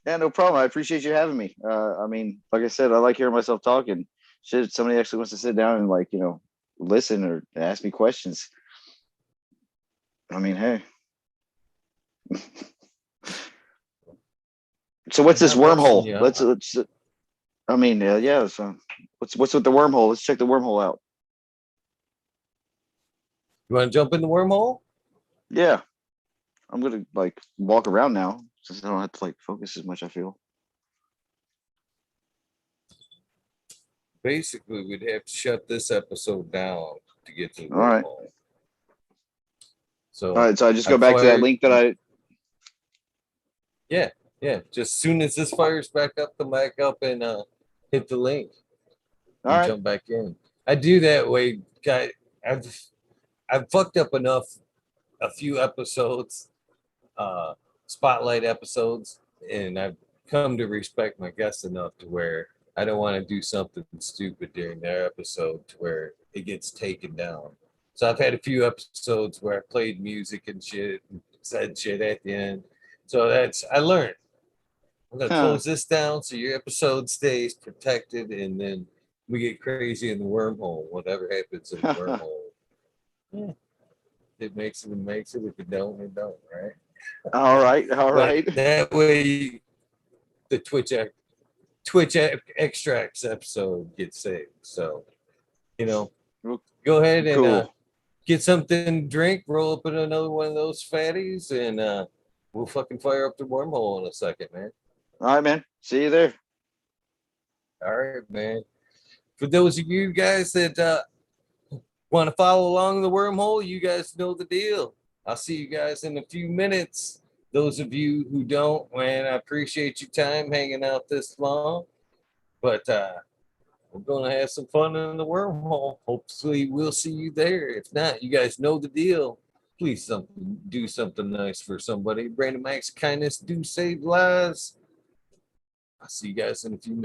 Yeah, no problem. I appreciate you having me. I mean, like I said, I like hearing myself talking. Shit, somebody actually wants to sit down and listen or ask me questions. I mean, hey. So what's this wormhole? Let's. I mean, yeah. So what's with the wormhole? Let's check the wormhole out. You want to jump in the wormhole? Yeah, I'm gonna walk around now, since I don't have to focus as much. I feel. Basically, we'd have to shut this episode down to get to the All right. wormhole. So, all right. So I just go back to that link that I. Yeah. Just as soon as this fires back up, come back up and hit the link. All right. Jump back in. I do that way, guy. I've fucked up enough. A few episodes, spotlight episodes, and I've come to respect my guests enough to where I don't want to do something stupid during their episode to where it gets taken down. So I've had a few episodes where I played music and shit and said shit at the end. So I learned. I'm gonna close this down so your episode stays protected, and then we get crazy in the wormhole. Whatever happens in the wormhole. Yeah. It makes it. If it don't, it don't. Right. All right. That way, the Twitch extracts episode gets saved. So, go ahead and get something to drink. Roll up in another one of those fatties, and we'll fucking fire up the wormhole in a second, man. All right, man. See you there. All right, man. For those of you guys that want to follow along the wormhole, you guys know the deal. I'll see you guys in a few minutes. Those of you who don't, man, I appreciate your time hanging out this long. But we're going to have some fun in the wormhole. Hopefully, we'll see you there. If not, you guys know the deal. Please do something nice for somebody. Brandon Max kindness do save lives. I'll see you guys in a few minutes.